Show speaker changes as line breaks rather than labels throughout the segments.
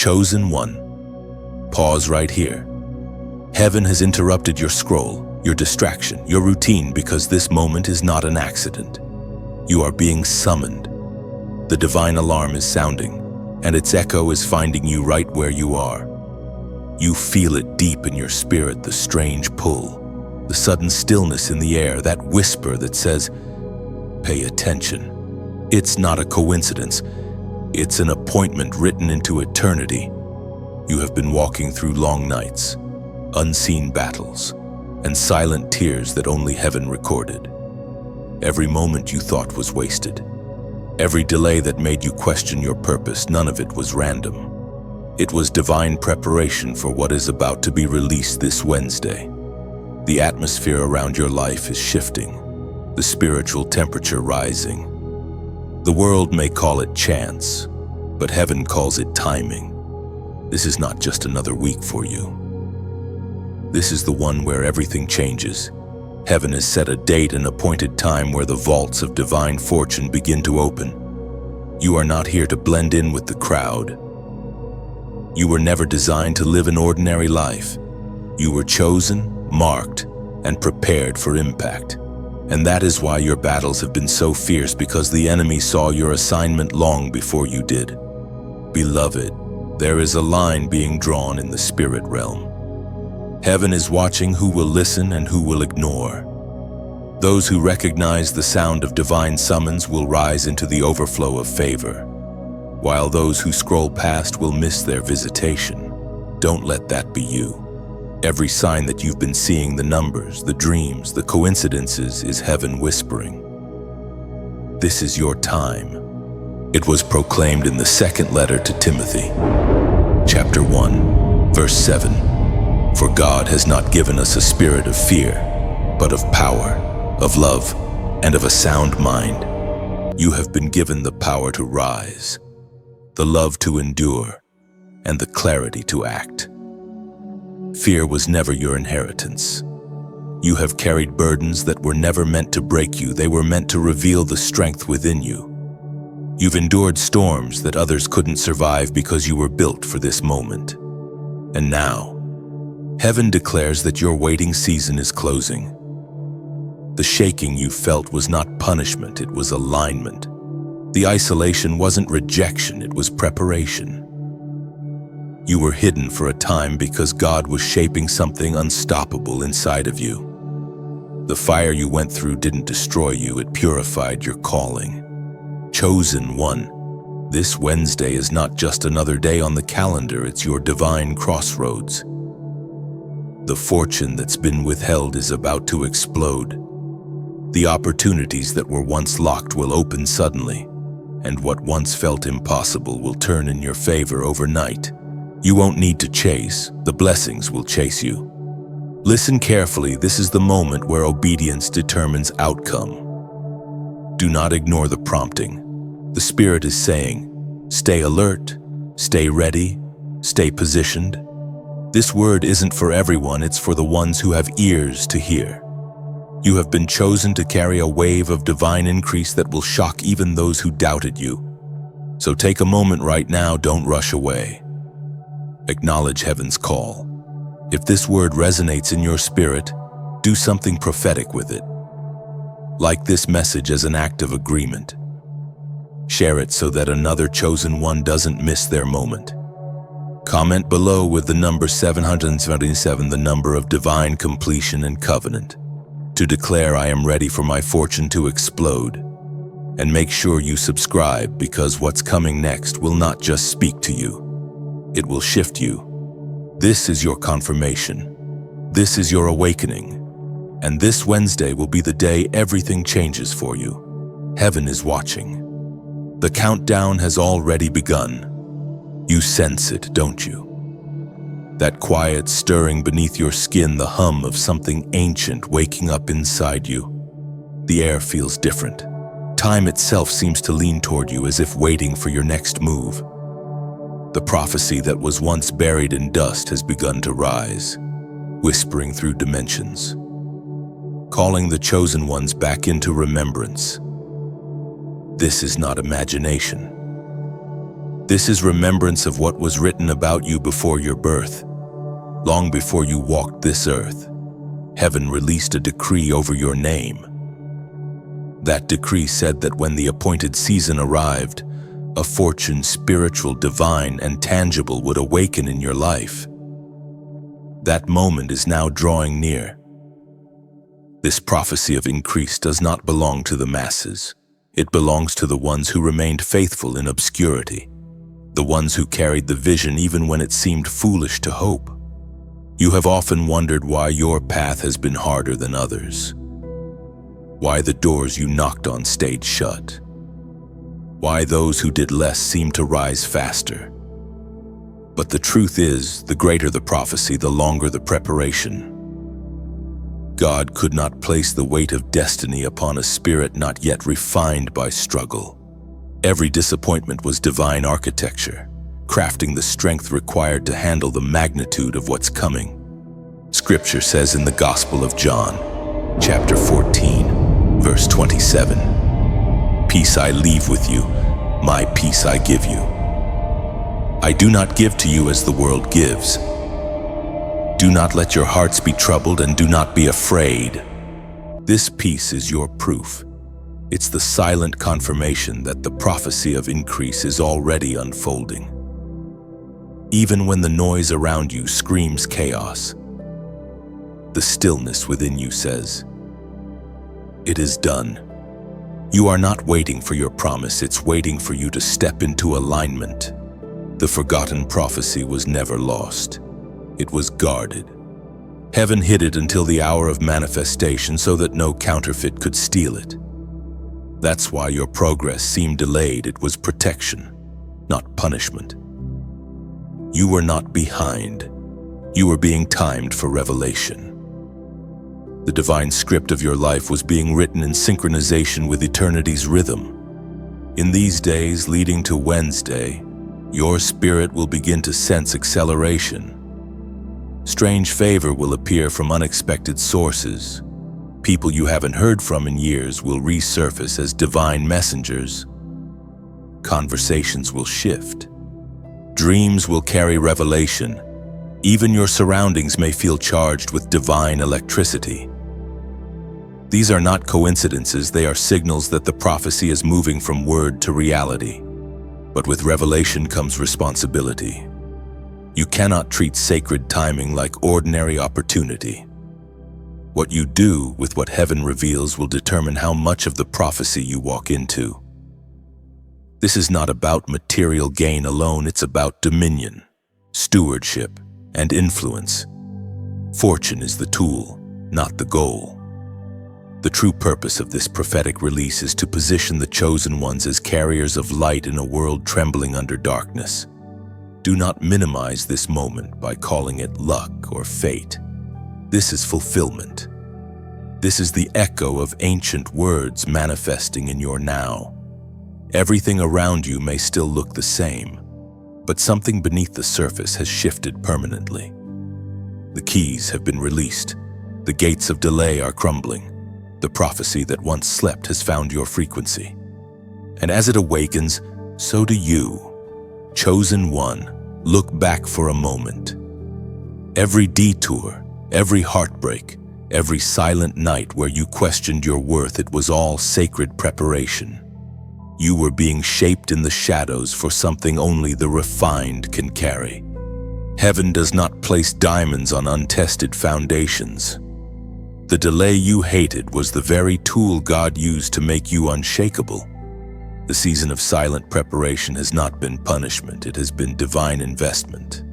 Chosen one, pause right here. Heaven has interrupted your scroll, your distraction, your routine, because this moment is not an accident. You are being summoned. The divine alarm is sounding, and its echo is finding you right where you are. You feel it deep in your spirit, the strange pull, the sudden stillness in the air, that whisper that says, "Pay attention." It's not a coincidence. It's an appointment written into eternity. You have been walking through long nights, unseen battles, and silent tears that only heaven recorded. Every moment you thought was wasted. Every delay that made you question your purpose, none of it was random. It was divine preparation for what is about to be released this Wednesday. The atmosphere around your life is shifting, the spiritual temperature rising. The world may call it chance, but heaven calls it timing. This is not just another week for you. This is the one where everything changes. Heaven has set a date and appointed time where the vaults of divine fortune begin to open. You are not here to blend in with the crowd. You were never designed to live an ordinary life. You were chosen, marked, and prepared for impact. And that is why your battles have been so fierce, because the enemy saw your assignment long before you did. Beloved, there is a line being drawn in the spirit realm. Heaven is watching who will listen and who will ignore. Those who recognize the sound of divine summons will rise into the overflow of favor, while those who scroll past will miss their visitation. Don't let that be you. Every sign that you've been seeing, the numbers, the dreams, the coincidences, is heaven whispering. This is your time. It was proclaimed in the second letter to Timothy, chapter 1, verse 7. For God has not given us a spirit of fear, but of power, of love, and of a sound mind. You have been given the power to rise, the love to endure, and the clarity to act. Fear was never your inheritance. You have carried burdens that were never meant to break you. They were meant to reveal the strength within you. You've endured storms that others couldn't survive because you were built for this moment. And now, heaven declares that your waiting season is closing. The shaking you felt was not punishment, it was alignment. The isolation wasn't rejection, it was preparation. You were hidden for a time because God was shaping something unstoppable inside of you. The fire you went through didn't destroy you, it purified your calling. Chosen one, this Wednesday is not just another day on the calendar, it's your divine crossroads. The fortune that's been withheld is about to explode. The opportunities that were once locked will open suddenly, and what once felt impossible will turn in your favor overnight. You won't need to chase, the blessings will chase you. Listen carefully, this is the moment where obedience determines outcome. Do not ignore the prompting. The Spirit is saying, stay alert, stay ready, stay positioned. This word isn't for everyone, it's for the ones who have ears to hear. You have been chosen to carry a wave of divine increase that will shock even those who doubted you. So take a moment right now, don't rush away. Acknowledge heaven's call. If this word resonates in your spirit, do something prophetic with it. Like this message as an act of agreement. Share it so that another chosen one doesn't miss their moment. Comment below with the number 777, the number of divine completion and covenant, to declare I am ready for my fortune to explode. And make sure you subscribe, because what's coming next will not just speak to you. It will shift you. This is your confirmation. This is your awakening. And this Wednesday will be the day everything changes for you. Heaven is watching. The countdown has already begun. You sense it, don't you? That quiet stirring beneath your skin, the hum of something ancient waking up inside you. The air feels different. Time itself seems to lean toward you as if waiting for your next move. The prophecy that was once buried in dust has begun to rise, whispering through dimensions, calling the chosen ones back into remembrance. This is not imagination. This is remembrance of what was written about you before your birth. Long before you walked this earth, heaven released a decree over your name. That decree said that when the appointed season arrived, a fortune spiritual, divine, and tangible would awaken in your life. That moment is now drawing near. This prophecy of increase does not belong to the masses. It belongs to the ones who remained faithful in obscurity, the ones who carried the vision even when it seemed foolish to hope. You have often wondered why your path has been harder than others, why the doors you knocked on stayed shut, why those who did less seemed to rise faster. But the truth is, the greater the prophecy, the longer the preparation. God could not place the weight of destiny upon a spirit not yet refined by struggle. Every disappointment was divine architecture, crafting the strength required to handle the magnitude of what's coming. Scripture says in the Gospel of John, chapter 14, verse 27, "Peace I leave with you, my peace I give you. I do not give to you as the world gives. Do not let your hearts be troubled and do not be afraid." This peace is your proof. It's the silent confirmation that the prophecy of increase is already unfolding. Even when the noise around you screams chaos, the stillness within you says, "It is done." You are not waiting for your promise, it's waiting for you to step into alignment. The forgotten prophecy was never lost. It was guarded. Heaven hid it until the hour of manifestation so that no counterfeit could steal it. That's why your progress seemed delayed. It was protection, not punishment. You were not behind. You were being timed for revelation. The divine script of your life was being written in synchronization with eternity's rhythm. In these days leading to Wednesday, your spirit will begin to sense acceleration. Strange favor will appear from unexpected sources. People you haven't heard from in years will resurface as divine messengers. Conversations will shift. Dreams will carry revelation. Even your surroundings may feel charged with divine electricity. These are not coincidences, they are signals that the prophecy is moving from word to reality. But with revelation comes responsibility. You cannot treat sacred timing like ordinary opportunity. What you do with what heaven reveals will determine how much of the prophecy you walk into. This is not about material gain alone, it's about dominion, stewardship, and influence. Fortune is the tool, not the goal. The true purpose of this prophetic release is to position the chosen ones as carriers of light in a world trembling under darkness. Do not minimize this moment by calling it luck or fate. This is fulfillment. This is the echo of ancient words manifesting in your now. Everything around you may still look the same, but something beneath the surface has shifted permanently. The keys have been released. The gates of delay are crumbling. The prophecy that once slept has found your frequency. And as it awakens, so do you. Chosen one, look back for a moment. Every detour, every heartbreak, every silent night where you questioned your worth, it was all sacred preparation. You were being shaped in the shadows for something only the refined can carry. Heaven does not place diamonds on untested foundations. The delay you hated was the very tool God used to make you unshakable. The season of silent preparation has not been punishment, it has been divine investment.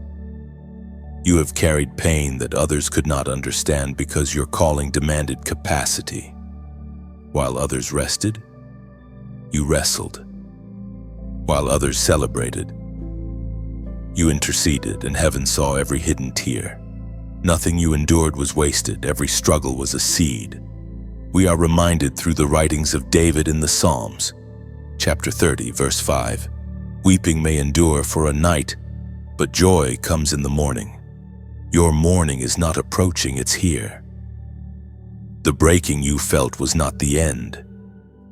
You have carried pain that others could not understand because your calling demanded capacity. While others rested, you wrestled. While others celebrated, you interceded, and heaven saw every hidden tear. Nothing you endured was wasted, every struggle was a seed. We are reminded through the writings of David in the Psalms, chapter 30, verse 5, "Weeping may endure for a night, but joy comes in the morning." Your morning is not approaching, it's here. The breaking you felt was not the end,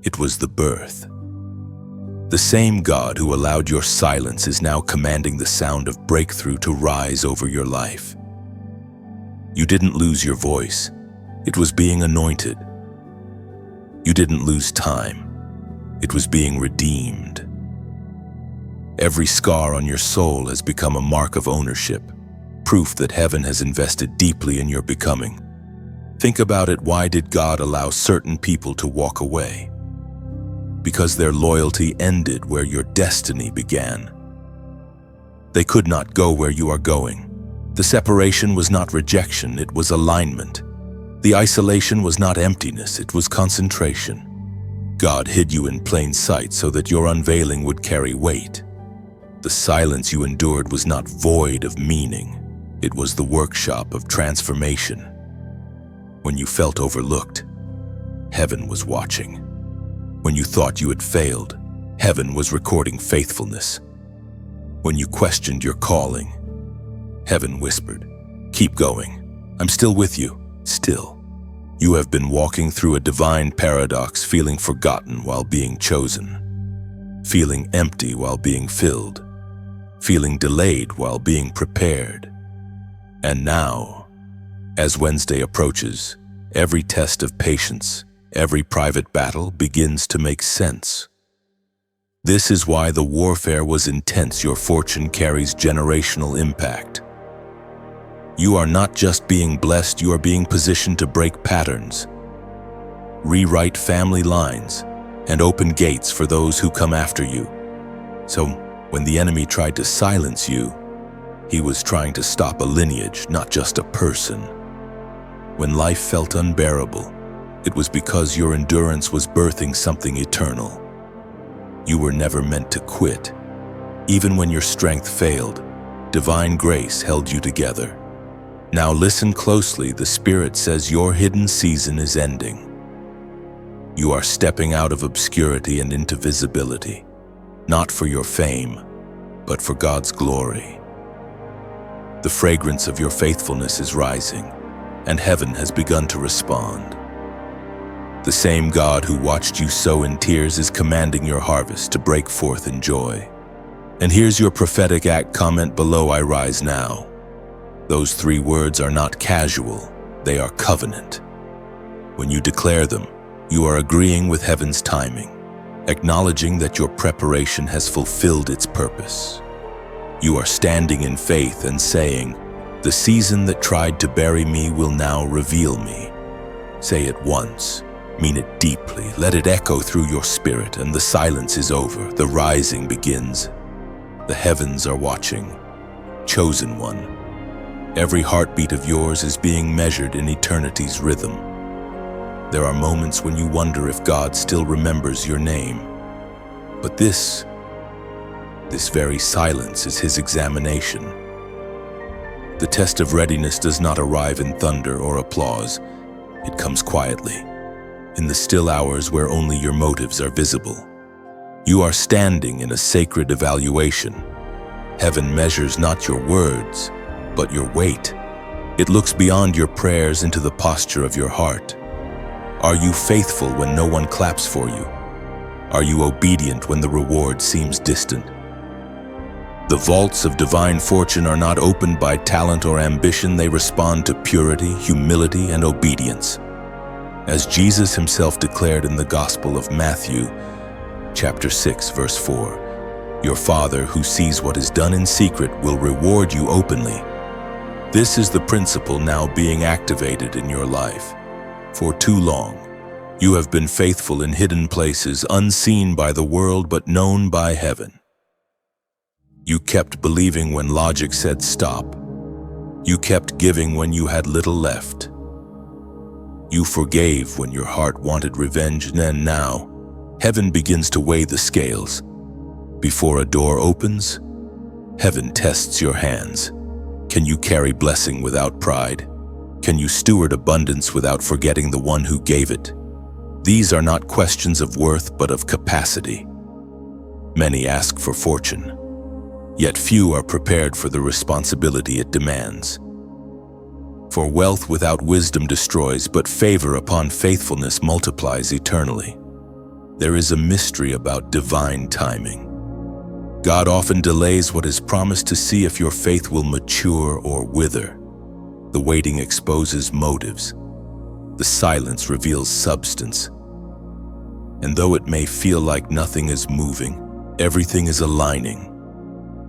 it was the birth. The same God who allowed your silence is now commanding the sound of breakthrough to rise over your life. You didn't lose your voice. It was being anointed. You didn't lose time. It was being redeemed. Every scar on your soul has become a mark of ownership, proof that heaven has invested deeply in your becoming. Think about it. Why did God allow certain people to walk away? Because their loyalty ended where your destiny began. They could not go where you are going. The separation was not rejection, it was alignment. The isolation was not emptiness, it was concentration. God hid you in plain sight so that your unveiling would carry weight. The silence you endured was not void of meaning, it was the workshop of transformation. When you felt overlooked, heaven was watching. When you thought you had failed, heaven was recording faithfulness. When you questioned your calling, heaven whispered, "Keep going. I'm still with you, still." You have been walking through a divine paradox, feeling forgotten while being chosen, feeling empty while being filled, feeling delayed while being prepared. And now, as Wednesday approaches, every test of patience, every private battle begins to make sense. This is why the warfare was intense. Your fortune carries generational impact. You are not just being blessed, you are being positioned to break patterns, rewrite family lines, and open gates for those who come after you. So, when the enemy tried to silence you, he was trying to stop a lineage, not just a person. When life felt unbearable, it was because your endurance was birthing something eternal. You were never meant to quit. Even when your strength failed, divine grace held you together. Now listen closely. The Spirit says your hidden season is ending. You are stepping out of obscurity and into visibility, not for your fame, but for God's glory. The fragrance of your faithfulness is rising, and heaven has begun to respond. The same God who watched you sow in tears is commanding your harvest to break forth in joy. And here's your prophetic act. Comment below, "I rise now." Those 3 words are not casual, they are covenant. When you declare them, you are agreeing with heaven's timing, acknowledging that your preparation has fulfilled its purpose. You are standing in faith and saying, "The season that tried to bury me will now reveal me." Say it once, mean it deeply, let it echo through your spirit, and the silence is over, the rising begins. The heavens are watching. Chosen one, every heartbeat of yours is being measured in eternity's rhythm. There are moments when you wonder if God still remembers your name. But this very silence is His examination. The test of readiness does not arrive in thunder or applause. It comes quietly, in the still hours where only your motives are visible. You are standing in a sacred evaluation. Heaven measures not your words, but your weight. It looks beyond your prayers into the posture of your heart. Are you faithful when no one claps for you? Are you obedient when the reward seems distant? The vaults of divine fortune are not opened by talent or ambition. They respond to purity, humility, and obedience. As Jesus himself declared in the Gospel of Matthew, chapter 6, verse 4, "Your Father who sees what is done in secret will reward you openly." This is the principle now being activated in your life. For too long, you have been faithful in hidden places, unseen by the world but known by heaven. You kept believing when logic said stop. You kept giving when you had little left. You forgave when your heart wanted revenge, and now, heaven begins to weigh the scales. Before a door opens, heaven tests your hands. Can you carry blessing without pride? Can you steward abundance without forgetting the one who gave it? These are not questions of worth, but of capacity. Many ask for fortune, yet few are prepared for the responsibility it demands. For wealth without wisdom destroys, but favor upon faithfulness multiplies eternally. There is a mystery about divine timing. God often delays what is promised to see if your faith will mature or wither. The waiting exposes motives. The silence reveals substance. And though it may feel like nothing is moving, everything is aligning.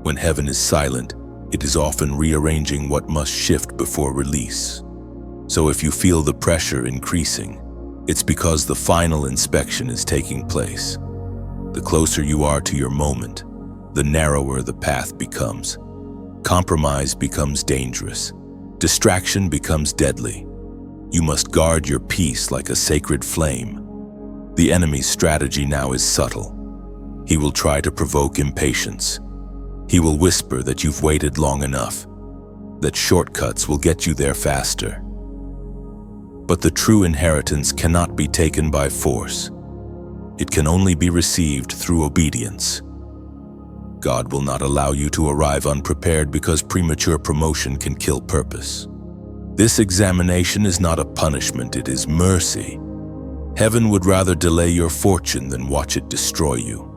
When heaven is silent, it is often rearranging what must shift before release. So if you feel the pressure increasing, it's because the final inspection is taking place. The closer you are to your moment, the narrower the path becomes. Compromise becomes dangerous. Distraction becomes deadly. You must guard your peace like a sacred flame. The enemy's strategy now is subtle. He will try to provoke impatience. He will whisper that you've waited long enough, that shortcuts will get you there faster. But the true inheritance cannot be taken by force. It can only be received through obedience. God will not allow you to arrive unprepared because premature promotion can kill purpose. This examination is not a punishment, it is mercy. Heaven would rather delay your fortune than watch it destroy you.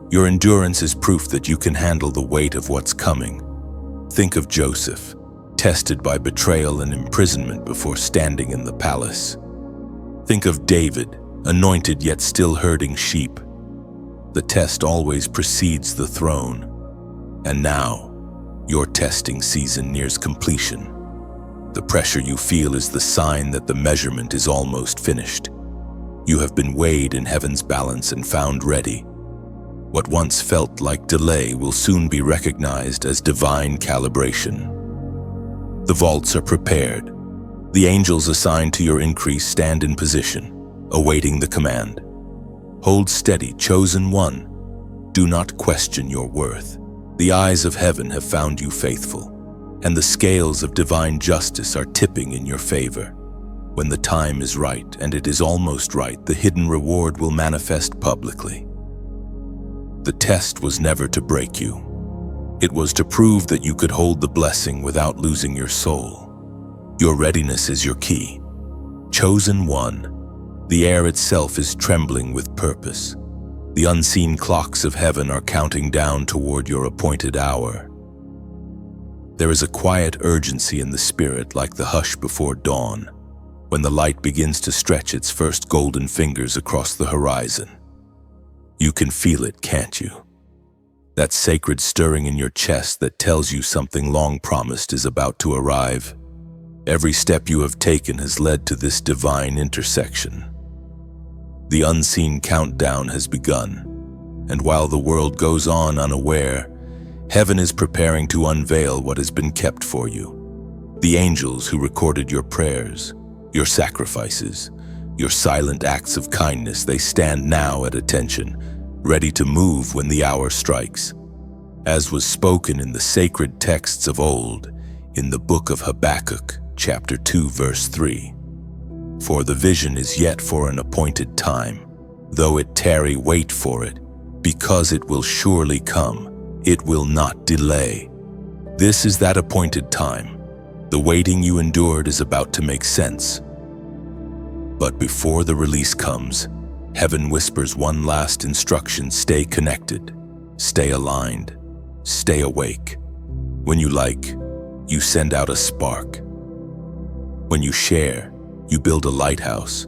Your endurance is proof that you can handle the weight of what's coming. Think of Joseph, tested by betrayal and imprisonment before standing in the palace. Think of David, anointed yet still herding sheep. The test always precedes the throne. And now, your testing season nears completion. The pressure you feel is the sign that the measurement is almost finished. You have been weighed in heaven's balance and found ready. What once felt like delay will soon be recognized as divine calibration. The vaults are prepared. The angels assigned to your increase stand in position, awaiting the command. Hold steady, chosen one. Do not question your worth. The eyes of heaven have found you faithful, and the scales of divine justice are tipping in your favor. When the time is right, and it is almost right, the hidden reward will manifest publicly. The test was never to break you. It was to prove that you could hold the blessing without losing your soul. Your readiness is your key. Chosen one. The air itself is trembling with purpose. The unseen clocks of heaven are counting down toward your appointed hour. There is a quiet urgency in the spirit, like the hush before dawn, when the light begins to stretch its first golden fingers across the horizon. You can feel it, can't you? That sacred stirring in your chest that tells you something long promised is about to arrive. Every step you have taken has led to this divine intersection. The unseen countdown has begun, and while the world goes on unaware, heaven is preparing to unveil what has been kept for you. The angels who recorded your prayers, your sacrifices, your silent acts of kindness, they stand now at attention, ready to move when the hour strikes. As was spoken in the sacred texts of old, in the book of Habakkuk, chapter 2, verse 3. For the vision is yet for an appointed time. Though it tarry, wait for it, because it will surely come. It will not delay. This is that appointed time. The waiting you endured is about to make sense. But before the release comes, heaven whispers one last instruction: stay connected, stay aligned, stay awake. When you like, you send out a spark. When you share, you build a lighthouse.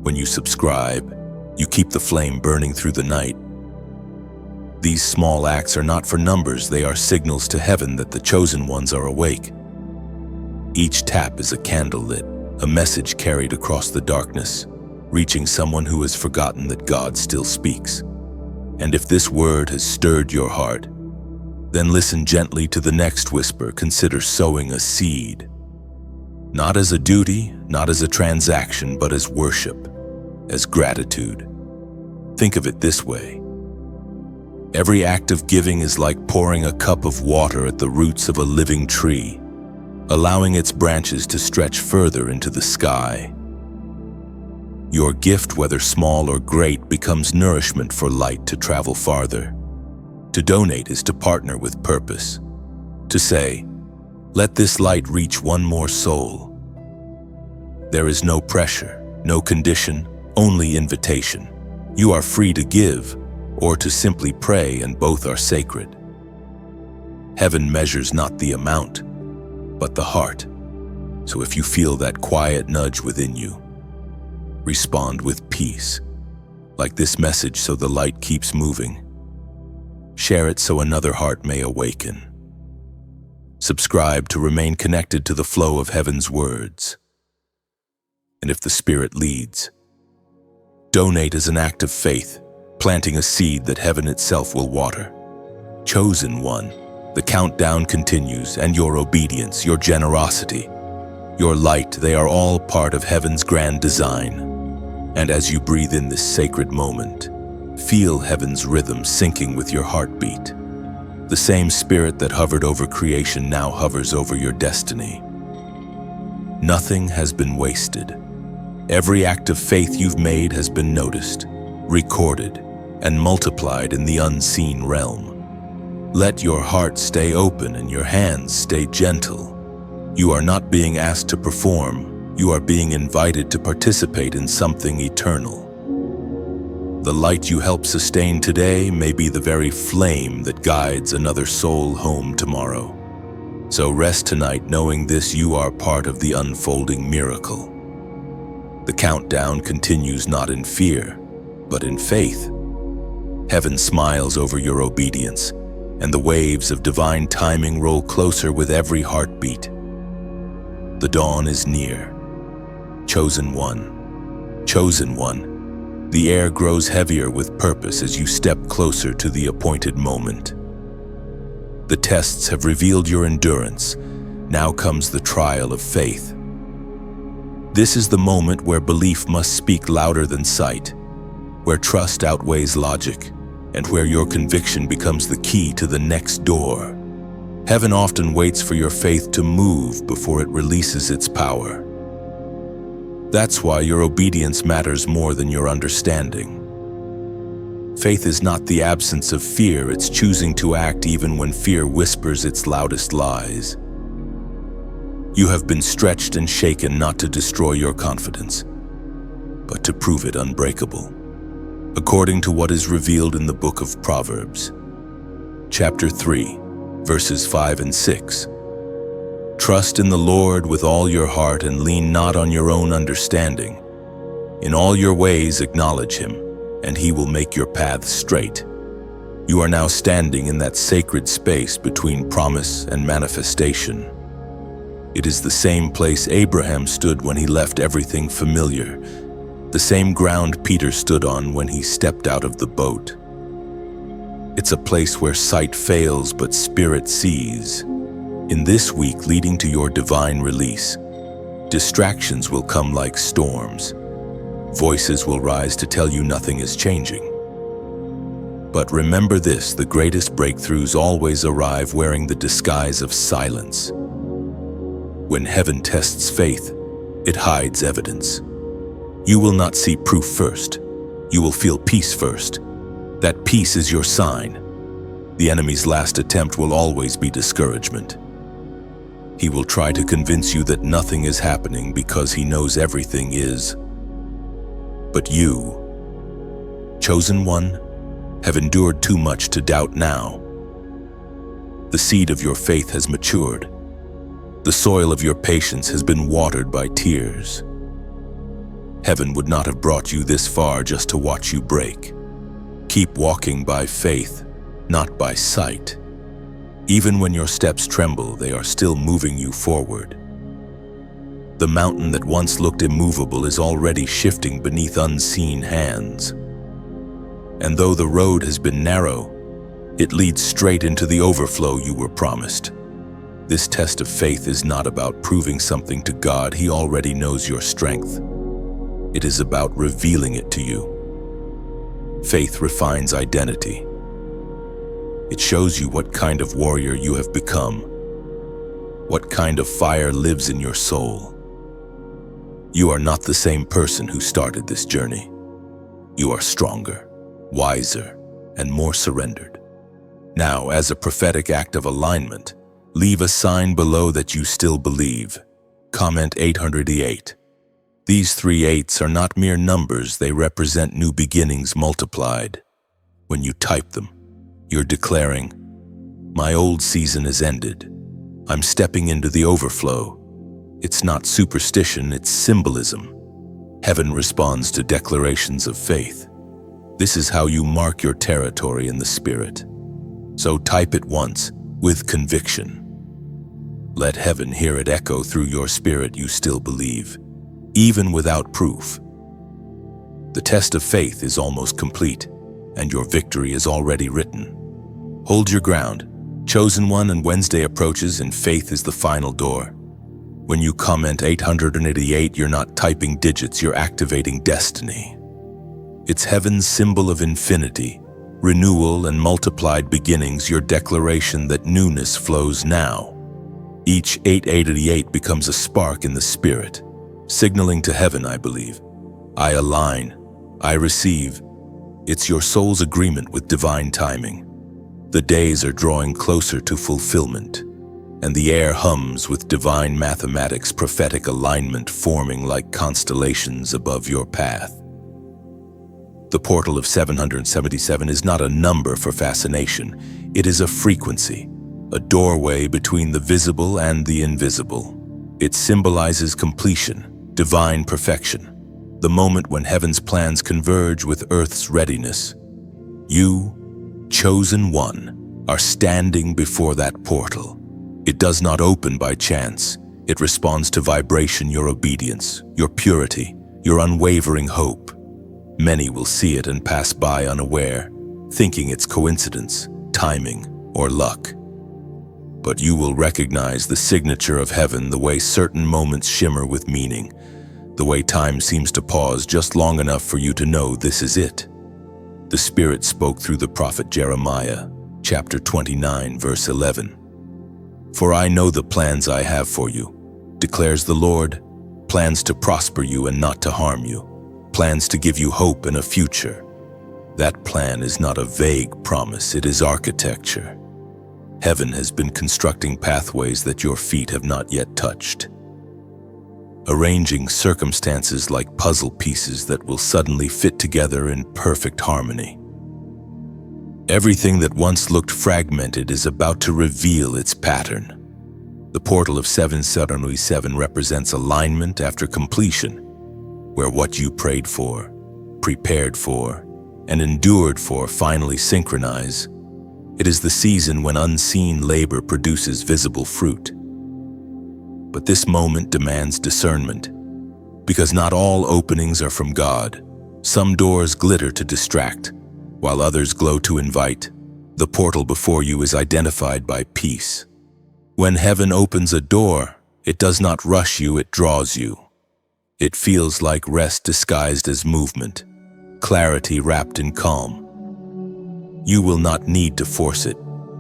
When you subscribe, you keep the flame burning through the night. These small acts are not for numbers, they are signals to heaven that the chosen ones are awake. Each tap is a candle lit, a message carried across the darkness, reaching someone who has forgotten that God still speaks. And if this word has stirred your heart, then listen gently to the next whisper. Consider sowing a seed. Not as a duty, not as a transaction, but as worship, as gratitude. Think of it this way. Every act of giving is like pouring a cup of water at the roots of a living tree, allowing its branches to stretch further into the sky. Your gift, whether small or great, becomes nourishment for light to travel farther. To donate is to partner with purpose. To say, let this light reach one more soul. There is no pressure, no condition, only invitation. You are free to give or to simply pray, and both are sacred. Heaven measures not the amount, but the heart. So if you feel that quiet nudge within you, respond with peace, like this message, so the light keeps moving. Share it so another heart may awaken. Subscribe to remain connected to the flow of heaven's words. And if the Spirit leads, donate as an act of faith, planting a seed that heaven itself will water. Chosen one, the countdown continues, and your obedience, your generosity, your light, they are all part of heaven's grand design. And as you breathe in this sacred moment, feel heaven's rhythm syncing with your heartbeat. The same Spirit that hovered over creation now hovers over your destiny. Nothing has been wasted. Every act of faith you've made has been noticed, recorded, and multiplied in the unseen realm. Let your heart stay open and your hands stay gentle. You are not being asked to perform, you are being invited to participate in something eternal. The light you help sustain today may be the very flame that guides another soul home tomorrow. So rest tonight knowing this: you are part of the unfolding miracle. The countdown continues not in fear, but in faith. Heaven smiles over your obedience, and the waves of divine timing roll closer with every heartbeat. The dawn is near. Chosen one. Chosen one. The air grows heavier with purpose as you step closer to the appointed moment. The tests have revealed your endurance. Now comes the trial of faith. This is the moment where belief must speak louder than sight, where trust outweighs logic, and where your conviction becomes the key to the next door. Heaven often waits for your faith to move before it releases its power. That's why your obedience matters more than your understanding. Faith is not the absence of fear, it's choosing to act even when fear whispers its loudest lies. You have been stretched and shaken not to destroy your confidence, but to prove it unbreakable. According to what is revealed in the book of Proverbs, chapter 3, verses 5 and 6. Trust in the Lord with all your heart and lean not on your own understanding. In all your ways acknowledge him, and he will make your paths straight. You are now standing in that sacred space between promise and manifestation. It is the same place Abraham stood when he left everything familiar, the same ground Peter stood on when he stepped out of the boat. It's a place where sight fails but spirit sees. In this week leading to your divine release, distractions will come like storms. Voices will rise to tell you nothing is changing. But remember this: the greatest breakthroughs always arrive wearing the disguise of silence. When heaven tests faith, it hides evidence. You will not see proof first. You will feel peace first. That peace is your sign. The enemy's last attempt will always be discouragement. He will try to convince you that nothing is happening because he knows everything is. But you, chosen one, have endured too much to doubt now. The seed of your faith has matured. The soil of your patience has been watered by tears. Heaven would not have brought you this far just to watch you break. Keep walking by faith, not by sight. Even when your steps tremble, they are still moving you forward. The mountain that once looked immovable is already shifting beneath unseen hands. And though the road has been narrow, it leads straight into the overflow you were promised. This test of faith is not about proving something to God. He already knows your strength. It is about revealing it to you. Faith refines identity. It shows you what kind of warrior you have become, what kind of fire lives in your soul. You are not the same person who started this journey. You are stronger, wiser, and more surrendered. Now, as a prophetic act of alignment, leave a sign below that you still believe. Comment 808. These 3 8s are not mere numbers, they represent new beginnings multiplied. When you type them, you're declaring, "My old season is ended. I'm stepping into the overflow." It's not superstition, it's symbolism. Heaven responds to declarations of faith. This is how you mark your territory in the Spirit. So type it once, with conviction. Let heaven hear it echo through your spirit. You still believe, even without proof. The test of faith is almost complete, and your victory is already written. Hold your ground, chosen one, and Wednesday approaches and faith is the final door. When you comment 888, you're not typing digits, you're activating destiny. It's heaven's symbol of infinity, renewal and multiplied beginnings, your declaration that newness flows now. Each 888 becomes a spark in the spirit, signaling to heaven, I believe, I align, I receive. It's your soul's agreement with divine timing. The days are drawing closer to fulfillment, and the air hums with divine mathematics, prophetic alignment forming like constellations above your path. The portal of 777 is not a number for fascination. It is a frequency, a doorway between the visible and the invisible. It symbolizes completion, divine perfection, the moment when heaven's plans converge with earth's readiness. You, chosen one, are standing before that portal. It does not open by chance. It responds to vibration, your obedience, your purity, your unwavering hope. Many will see it and pass by unaware, thinking it's coincidence, timing, or luck. But you will recognize the signature of heaven, the way certain moments shimmer with meaning, the way time seems to pause just long enough for you to know this is it. The Spirit spoke through the prophet Jeremiah, chapter 29, verse 11. "For I know the plans I have for you, declares the Lord, plans to prosper you and not to harm you, plans to give you hope and a future." That plan is not a vague promise, it is architecture. Heaven has been constructing pathways that your feet have not yet touched, arranging circumstances like puzzle pieces that will suddenly fit together in perfect harmony. Everything that once looked fragmented is about to reveal its pattern. The portal of 777 represents alignment after completion, where what you prayed for, prepared for, and endured for finally synchronize. It is the season when unseen labor produces visible fruit. But this moment demands discernment, because not all openings are from God. Some doors glitter to distract, while others glow to invite. The portal before you is identified by peace. When heaven opens a door, it does not rush you, it draws you. It feels like rest disguised as movement, clarity wrapped in calm. You will not need to force it,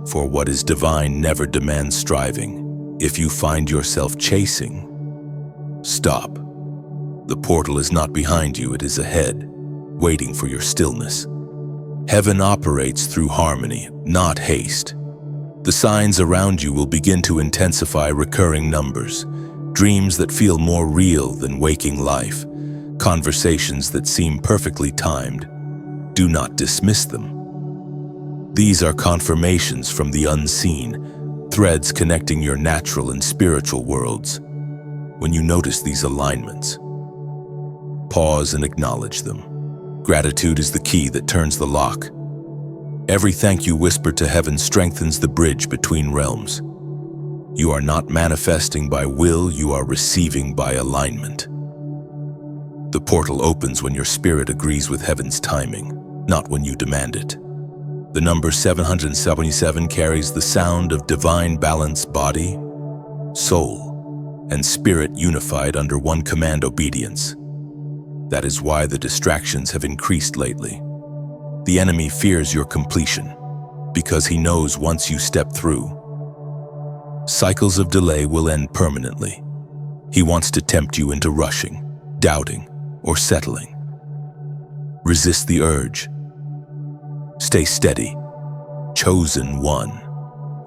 for what is divine never demands striving. If you find yourself chasing, stop. The portal is not behind you, it is ahead, waiting for your stillness. Heaven operates through harmony, not haste. The signs around you will begin to intensify, recurring numbers, dreams that feel more real than waking life, conversations that seem perfectly timed. Do not dismiss them. These are confirmations from the unseen, threads connecting your natural and spiritual worlds. When you notice these alignments, pause and acknowledge them. Gratitude is the key that turns the lock. Every thank you whispered to heaven strengthens the bridge between realms. You are not manifesting by will, you are receiving by alignment. The portal opens when your spirit agrees with heaven's timing, not when you demand it. The number 777 carries the sound of divine balance, body, soul, and spirit unified under one command: obedience. That is why the distractions have increased lately. The enemy fears your completion, because he knows once you step through, cycles of delay will end permanently. He wants to tempt you into rushing, doubting, or settling. Resist the urge. Stay steady. Chosen one.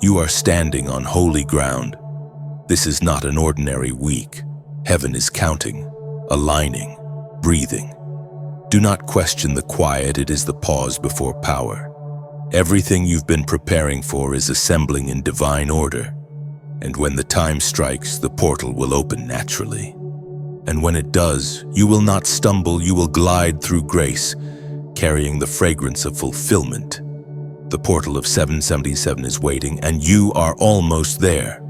You are standing on holy ground. This is not an ordinary week. Heaven is counting. aligning, breathing. Do not question the quiet, it is the pause before power. Everything you've been preparing for is assembling in divine order. And when the time strikes, the portal will open naturally. And when it does, you will not stumble, you will glide through grace, carrying the fragrance of fulfillment. The portal of 777 is waiting, and you are almost there.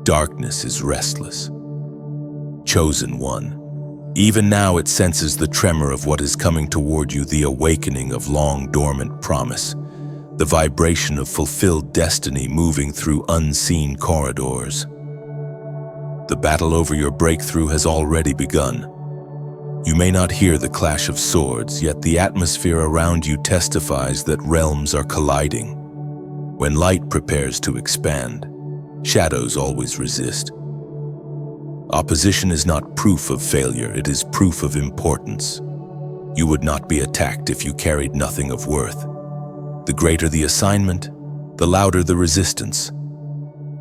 Darkness is restless. Chosen one. Even now it senses the tremor of what is coming toward you, the awakening of long-dormant promise, the vibration of fulfilled destiny moving through unseen corridors. The battle over your breakthrough has already begun. You may not hear the clash of swords, yet the atmosphere around you testifies that realms are colliding. When light prepares to expand, shadows always resist. Opposition is not proof of failure, it is proof of importance. You would not be attacked if you carried nothing of worth. The greater the assignment, the louder the resistance.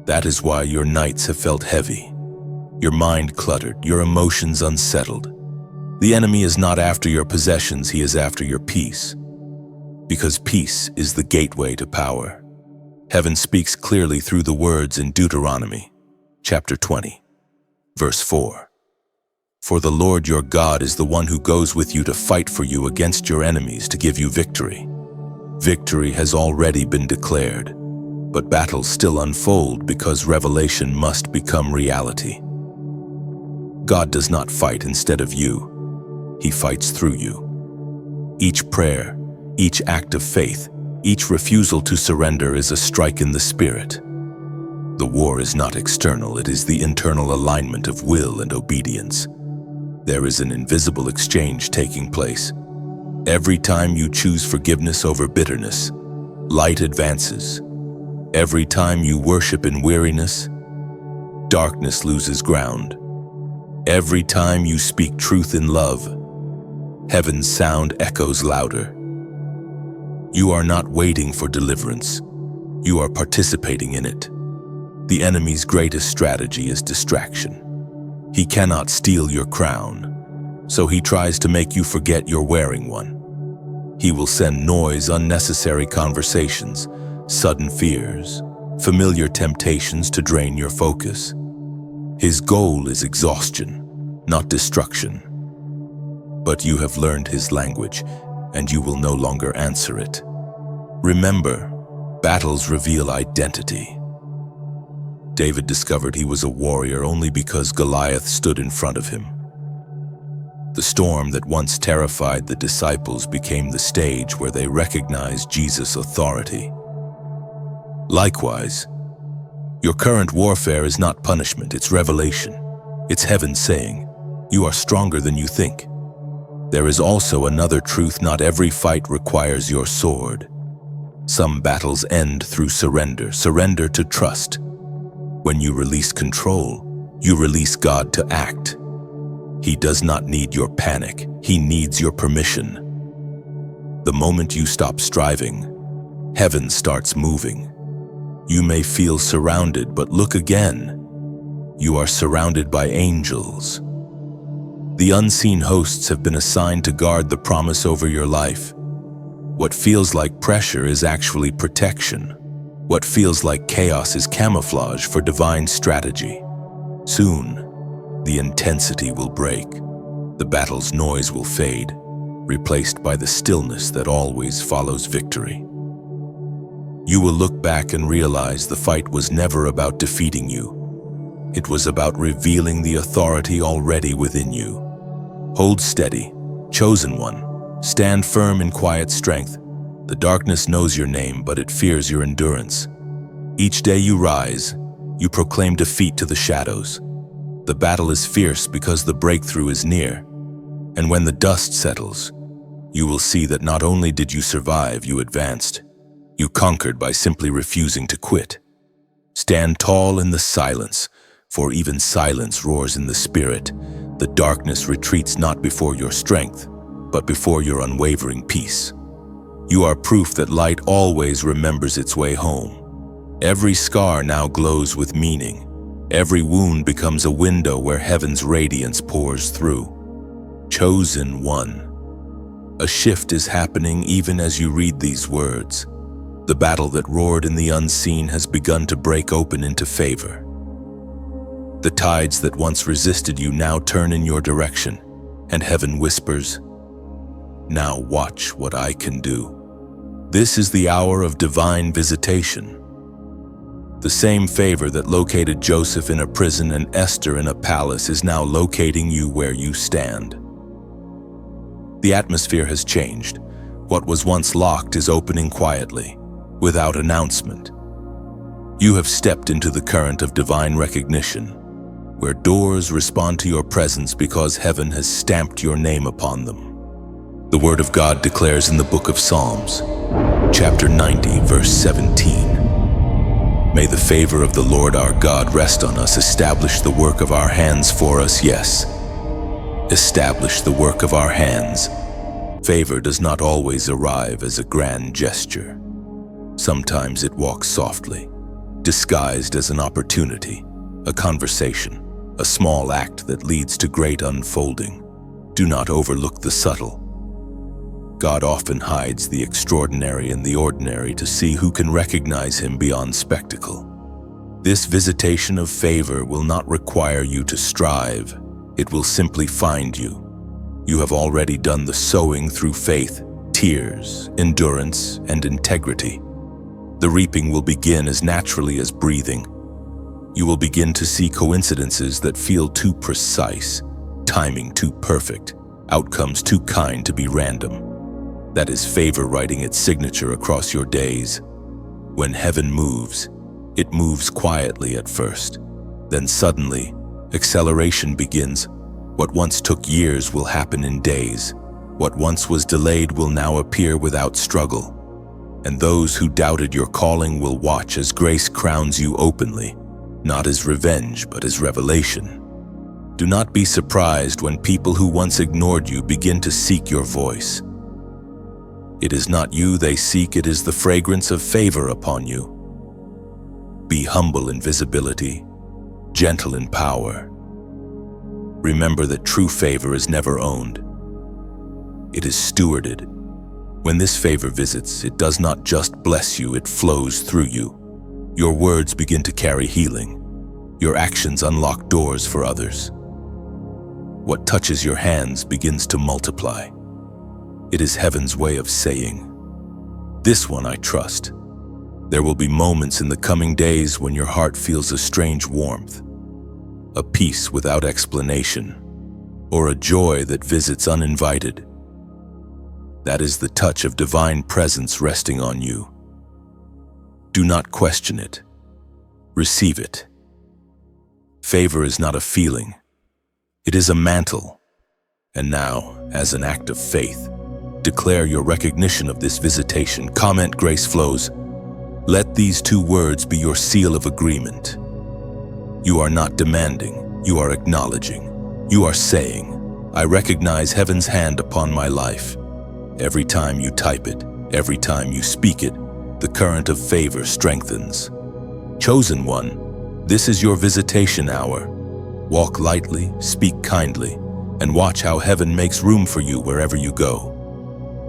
That is why your nights have felt heavy, your mind cluttered, your emotions unsettled. The enemy is not after your possessions, he is after your peace. Because peace is the gateway to power. Heaven speaks clearly through the words in Deuteronomy, chapter 20, verse 4. For the Lord your God is the one who goes with you to fight for you against your enemies to give you victory. Victory has already been declared, but battles still unfold because revelation must become reality. God does not fight instead of you. He fights through you. Each prayer, each act of faith, each refusal to surrender is a strike in the spirit. The war is not external, it is the internal alignment of will and obedience. There is an invisible exchange taking place. Every time you choose forgiveness over bitterness, light advances. Every time you worship in weariness, darkness loses ground. Every time you speak truth in love, heaven's sound echoes louder. You are not waiting for deliverance. You are participating in it. The enemy's greatest strategy is distraction. He cannot steal your crown, so he tries to make you forget you're wearing one. He will send noise, unnecessary conversations, sudden fears, familiar temptations to drain your focus. His goal is exhaustion, not destruction. But you have learned his language, and you will no longer answer it. Remember, battles reveal identity. David discovered he was a warrior only because Goliath stood in front of him. The storm that once terrified the disciples became the stage where they recognized Jesus' authority. Likewise, your current warfare is not punishment, it's revelation. It's heaven saying, you are stronger than you think. There is also another truth: not every fight requires your sword. Some battles end through surrender to trust. When you release control, you release God to act. He does not need your panic, he needs your permission. The moment you stop striving, heaven starts moving. You may feel surrounded, but look again. You are surrounded by angels. The unseen hosts have been assigned to guard the promise over your life. What feels like pressure is actually protection. What feels like chaos is camouflage for divine strategy. Soon, the intensity will break. The battle's noise will fade, replaced by the stillness that always follows victory. You will look back and realize the fight was never about defeating you. It was about revealing the authority already within you. Hold steady, chosen one. Stand firm in quiet strength. The darkness knows your name, but it fears your endurance. Each day you rise, you proclaim defeat to the shadows. The battle is fierce because the breakthrough is near. And when the dust settles, you will see that not only did you survive, you advanced. You conquered by simply refusing to quit. Stand tall in the silence, for even silence roars in the spirit. The darkness retreats not before your strength, but before your unwavering peace. You are proof that light always remembers its way home. Every scar now glows with meaning. Every wound becomes a window where heaven's radiance pours through. Chosen one. A shift is happening even as you read these words. The battle that roared in the unseen has begun to break open into favor. The tides that once resisted you now turn in your direction, and heaven whispers, "Now watch what I can do." This is the hour of divine visitation. The same favor that located Joseph in a prison and Esther in a palace is now locating you where you stand. The atmosphere has changed. What was once locked is opening quietly, without announcement. You have stepped into the current of divine recognition, where doors respond to your presence because heaven has stamped your name upon them. The Word of God declares in the book of Psalms, chapter 90, verse 17, "May the favor of the Lord our God rest on us, establish the work of our hands for us." Yes, establish the work of our hands. Favor does not always arrive as a grand gesture. Sometimes it walks softly, disguised as an opportunity, a conversation, a small act that leads to great unfolding. Do not overlook the subtle. God often hides the extraordinary in the ordinary to see who can recognize Him beyond spectacle. This visitation of favor will not require you to strive. It will simply find you. You have already done the sowing through faith, tears, endurance, and integrity. The reaping will begin as naturally as breathing. You will begin to see coincidences that feel too precise, timing too perfect, outcomes too kind to be random. That is favor writing its signature across your days. When heaven moves, it moves quietly at first. Then suddenly, acceleration begins. What once took years will happen in days. What once was delayed will now appear without struggle. And those who doubted your calling will watch as grace crowns you openly, not as revenge, but as revelation. Do not be surprised when people who once ignored you begin to seek your voice. It is not you they seek, it is the fragrance of favor upon you. Be humble in visibility, gentle in power. Remember that true favor is never owned. It is stewarded. When this favor visits, it does not just bless you, it flows through you. Your words begin to carry healing. Your actions unlock doors for others. What touches your hands begins to multiply. It is heaven's way of saying, "This one I trust." There will be moments in the coming days when your heart feels a strange warmth, a peace without explanation, or a joy that visits uninvited. That is the touch of divine presence resting on you. Do not question it. Receive it. Favor is not a feeling. It is a mantle. And now, as an act of faith, declare your recognition of this visitation. Comment "Grace flows." Let these two words be your seal of agreement. You are not demanding, you are acknowledging. You are saying, "I recognize heaven's hand upon my life." Every time you type it, every time you speak it, the current of favor strengthens. Chosen one, this is your visitation hour. Walk lightly, speak kindly, and watch how heaven makes room for you wherever you go.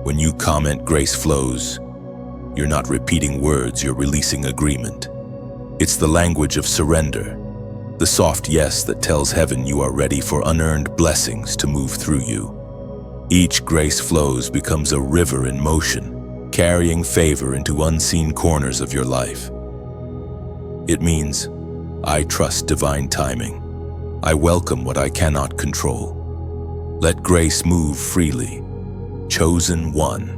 When you comment "Grace flows," you're not repeating words, you're releasing agreement. It's the language of surrender, the soft yes that tells heaven you are ready for unearned blessings to move through you. Each grace flows becomes a river in motion, carrying favor into unseen corners of your life. It means, I trust divine timing. I welcome what I cannot control. Let grace move freely. Chosen one.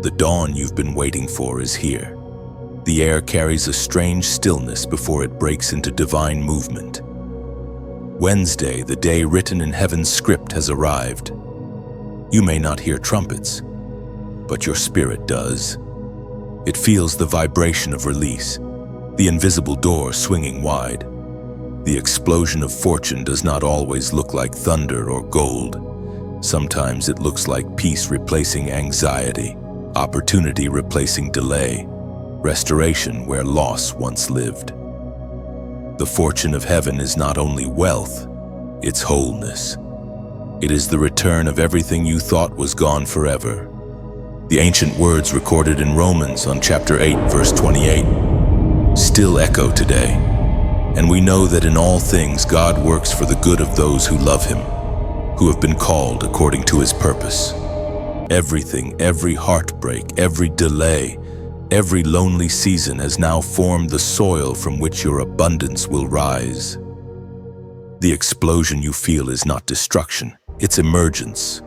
The dawn you've been waiting for is here. The air carries a strange stillness before it breaks into divine movement. Wednesday, the day written in heaven's script, has arrived. You may not hear trumpets, but your spirit does. It feels the vibration of release, the invisible door swinging wide. The explosion of fortune does not always look like thunder or gold. Sometimes it looks like peace replacing anxiety, opportunity replacing delay, restoration where loss once lived. The fortune of heaven is not only wealth, it's wholeness. It is the return of everything you thought was gone forever. The ancient words recorded in Romans on chapter 8, verse 28, still echo today. And we know that in all things God works for the good of those who love Him, who have been called according to His purpose. Everything, every heartbreak, every delay, every lonely season has now formed the soil from which your abundance will rise. The explosion you feel is not destruction, it's emergence.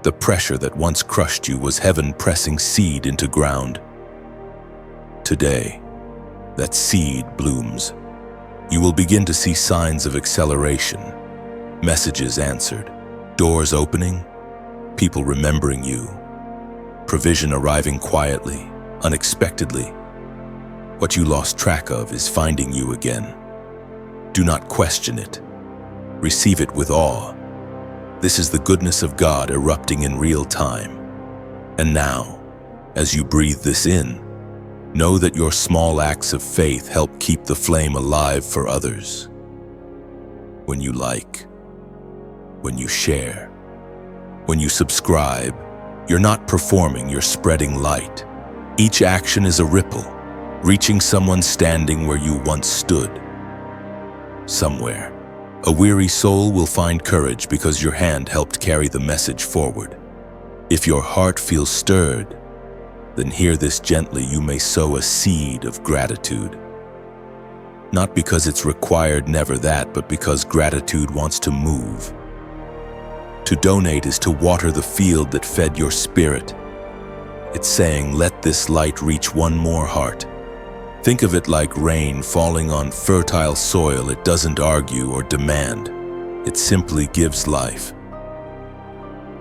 The pressure that once crushed you was heaven pressing seed into ground. Today, that seed blooms. You will begin to see signs of acceleration, messages answered, doors opening, people remembering you, provision arriving quietly, unexpectedly. What you lost track of is finding you again. Do not question it. Receive it with awe. This is the goodness of God erupting in real time. And now, as you breathe this in, know that your small acts of faith help keep the flame alive for others. When you like, when you share, when you subscribe, you're not performing, you're spreading light. Each action is a ripple, reaching someone standing where you once stood. Somewhere, a weary soul will find courage because your hand helped carry the message forward. If your heart feels stirred, then hear this gently. You may sow a seed of gratitude. Not because it's required, never that, but because gratitude wants to move. To donate is to water the field that fed your spirit. It's saying, let this light reach one more heart. Think of it like rain falling on fertile soil. It doesn't argue or demand. It simply gives life.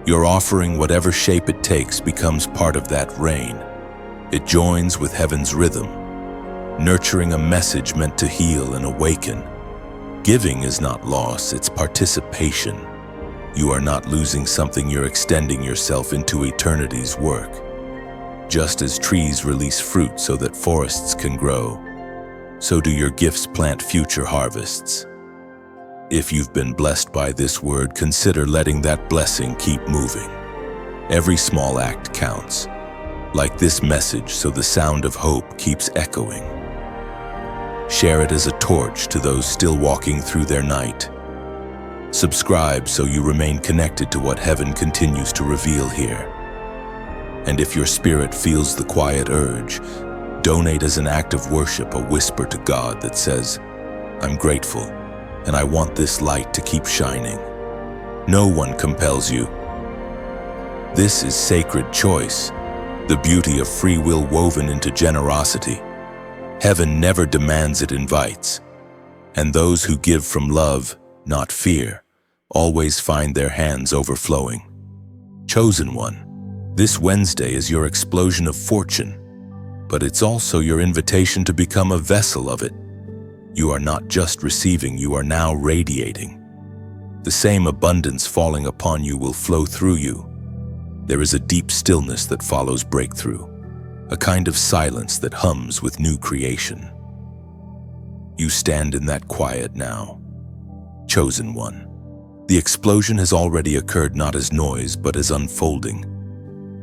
Your offering, whatever shape it takes, becomes part of that rain. It joins with heaven's rhythm, nurturing a message meant to heal and awaken. Giving is not loss, it's participation. You are not losing something, you're extending yourself into eternity's work. Just as trees release fruit so that forests can grow, so do your gifts plant future harvests. If you've been blessed by this word, consider letting that blessing keep moving. Every small act counts, like this message, so the sound of hope keeps echoing. Share it as a torch to those still walking through their night. Subscribe so you remain connected to what heaven continues to reveal here. And if your spirit feels the quiet urge, donate as an act of worship, a whisper to God that says, I'm grateful, and I want this light to keep shining. No one compels you. This is sacred choice, the beauty of free will woven into generosity. Heaven never demands, it invites. And those who give from love, not fear, always find their hands overflowing. Chosen one, this Wednesday is your explosion of fortune, but it's also your invitation to become a vessel of it. You are not just receiving, you are now radiating. The same abundance falling upon you will flow through you. There is a deep stillness that follows breakthrough, a kind of silence that hums with new creation. You stand in that quiet now. Chosen one. The explosion has already occurred, not as noise, but as unfolding.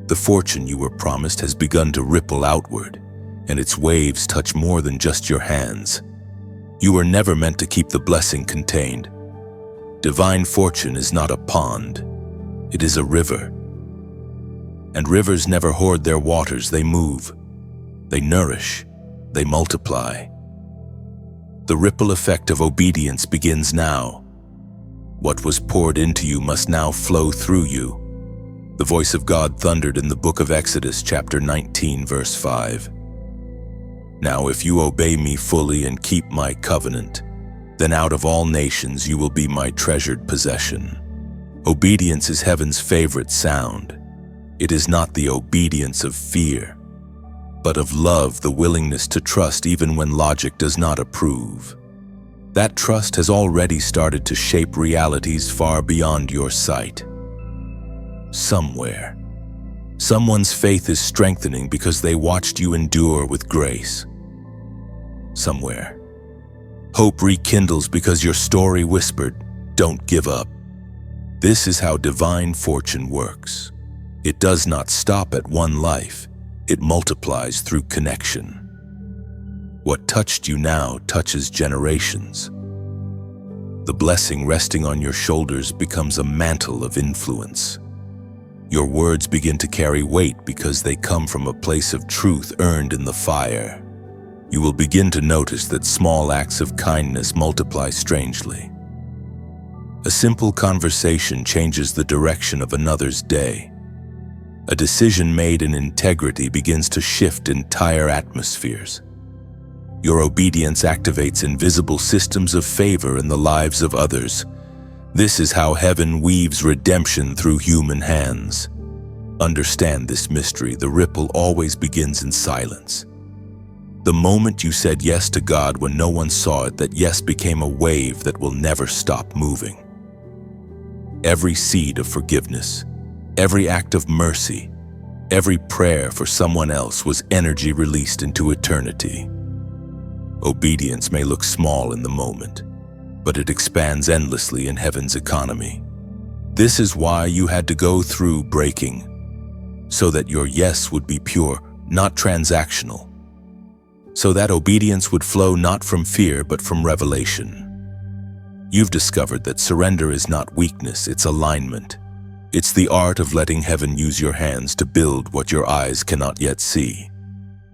The fortune you were promised has begun to ripple outward, and its waves touch more than just your hands. You were never meant to keep the blessing contained. Divine fortune is not a pond, it is a river. And rivers never hoard their waters, they move, they nourish, they multiply. The ripple effect of obedience begins now. What was poured into you must now flow through you. The voice of God thundered in the book of Exodus, chapter 19, verse 5. Now if you obey me fully and keep my covenant, then out of all nations you will be my treasured possession. Obedience is heaven's favorite sound. It is not the obedience of fear, but of love, the willingness to trust even when logic does not approve. That trust has already started to shape realities far beyond your sight. Somewhere, someone's faith is strengthening because they watched you endure with grace. Somewhere, hope rekindles because your story whispered, don't give up. This is how divine fortune works. It does not stop at one life. It multiplies through connection. What touched you now touches generations. The blessing resting on your shoulders becomes a mantle of influence. Your words begin to carry weight because they come from a place of truth earned in the fire. You will begin to notice that small acts of kindness multiply strangely. A simple conversation changes the direction of another's day. A decision made in integrity begins to shift entire atmospheres. Your obedience activates invisible systems of favor in the lives of others. This is how heaven weaves redemption through human hands. Understand this mystery. The ripple always begins in silence. The moment you said yes to God when no one saw it, that yes became a wave that will never stop moving. Every seed of forgiveness, every act of mercy, every prayer for someone else was energy released into eternity. Obedience may look small in the moment, but it expands endlessly in heaven's economy. This is why you had to go through breaking, so that your yes would be pure, not transactional. So that obedience would flow not from fear, but from revelation. You've discovered that surrender is not weakness, it's alignment. It's the art of letting heaven use your hands to build what your eyes cannot yet see.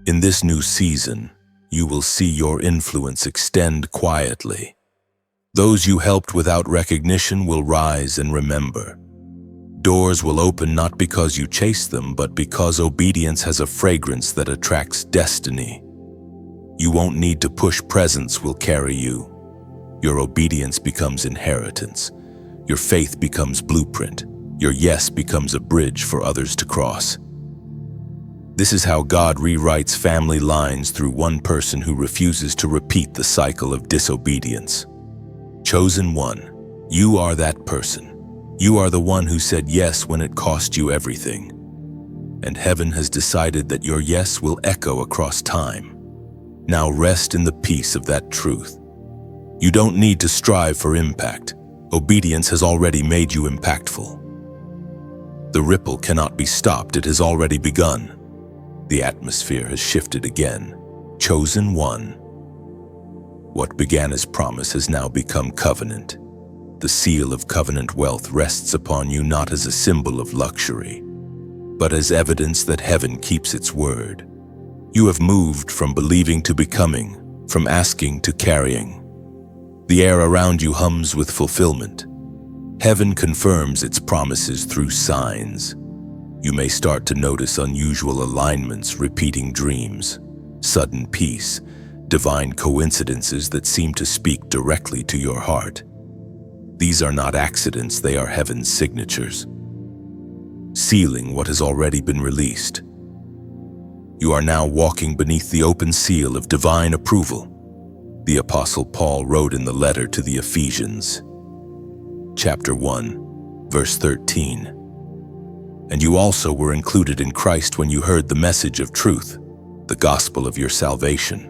In this new season, you will see your influence extend quietly. Those you helped without recognition will rise and remember. Doors will open not because you chase them, but because obedience has a fragrance that attracts destiny. You won't need to push, presence will carry you. Your obedience becomes inheritance. Your faith becomes blueprint. Your yes becomes a bridge for others to cross. This is how God rewrites family lines through one person who refuses to repeat the cycle of disobedience. Chosen one, you are that person. You are the one who said yes when it cost you everything. And heaven has decided that your yes will echo across time. Now rest in the peace of that truth. You don't need to strive for impact. Obedience has already made you impactful. The ripple cannot be stopped, it has already begun. The atmosphere has shifted again. Chosen one. What began as promise has now become covenant. The seal of covenant wealth rests upon you not as a symbol of luxury, but as evidence that heaven keeps its word. You have moved from believing to becoming, from asking to carrying. The air around you hums with fulfillment. Heaven confirms its promises through signs. You may start to notice unusual alignments, repeating dreams, sudden peace, divine coincidences that seem to speak directly to your heart. These are not accidents, they are heaven's signatures, sealing what has already been released. You are now walking beneath the open seal of divine approval. The Apostle Paul wrote in the letter to the Ephesians, chapter 1, verse 13, "And you also were included in Christ when you heard the message of truth, the gospel of your salvation.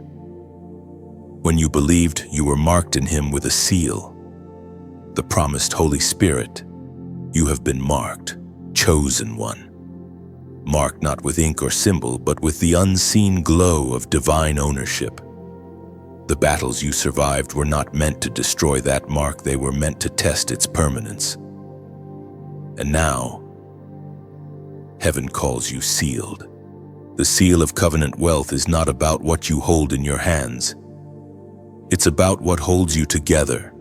When you believed, you were marked in him with a seal, the promised Holy Spirit. You have been marked, chosen one. Marked not with ink or symbol, but with the unseen glow of divine ownership. The battles you survived were not meant to destroy that mark, they were meant to test its permanence. And now, heaven calls you sealed. The seal of covenant wealth is not about what you hold in your hands. It's about what holds you together.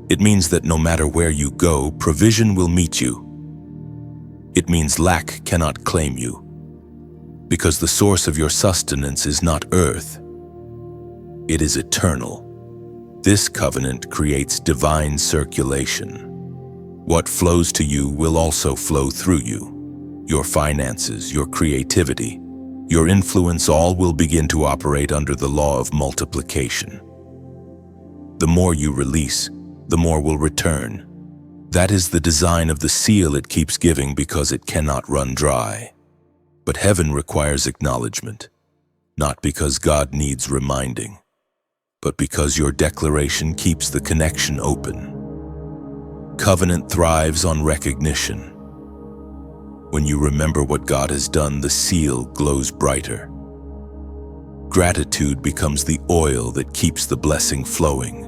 It means that no matter where you go, provision will meet you. It means lack cannot claim you, because the source of your sustenance is not earth. It is eternal. This covenant creates divine circulation. What flows to you will also flow through you. Your finances, your creativity, your influence, all will begin to operate under the law of multiplication. The more you release, the more will return. That is the design of the seal. It keeps giving because it cannot run dry. But heaven requires acknowledgement, not because God needs reminding, but because your declaration keeps the connection open. Covenant thrives on recognition. When you remember what God has done, the seal glows brighter. Gratitude becomes the oil that keeps the blessing flowing.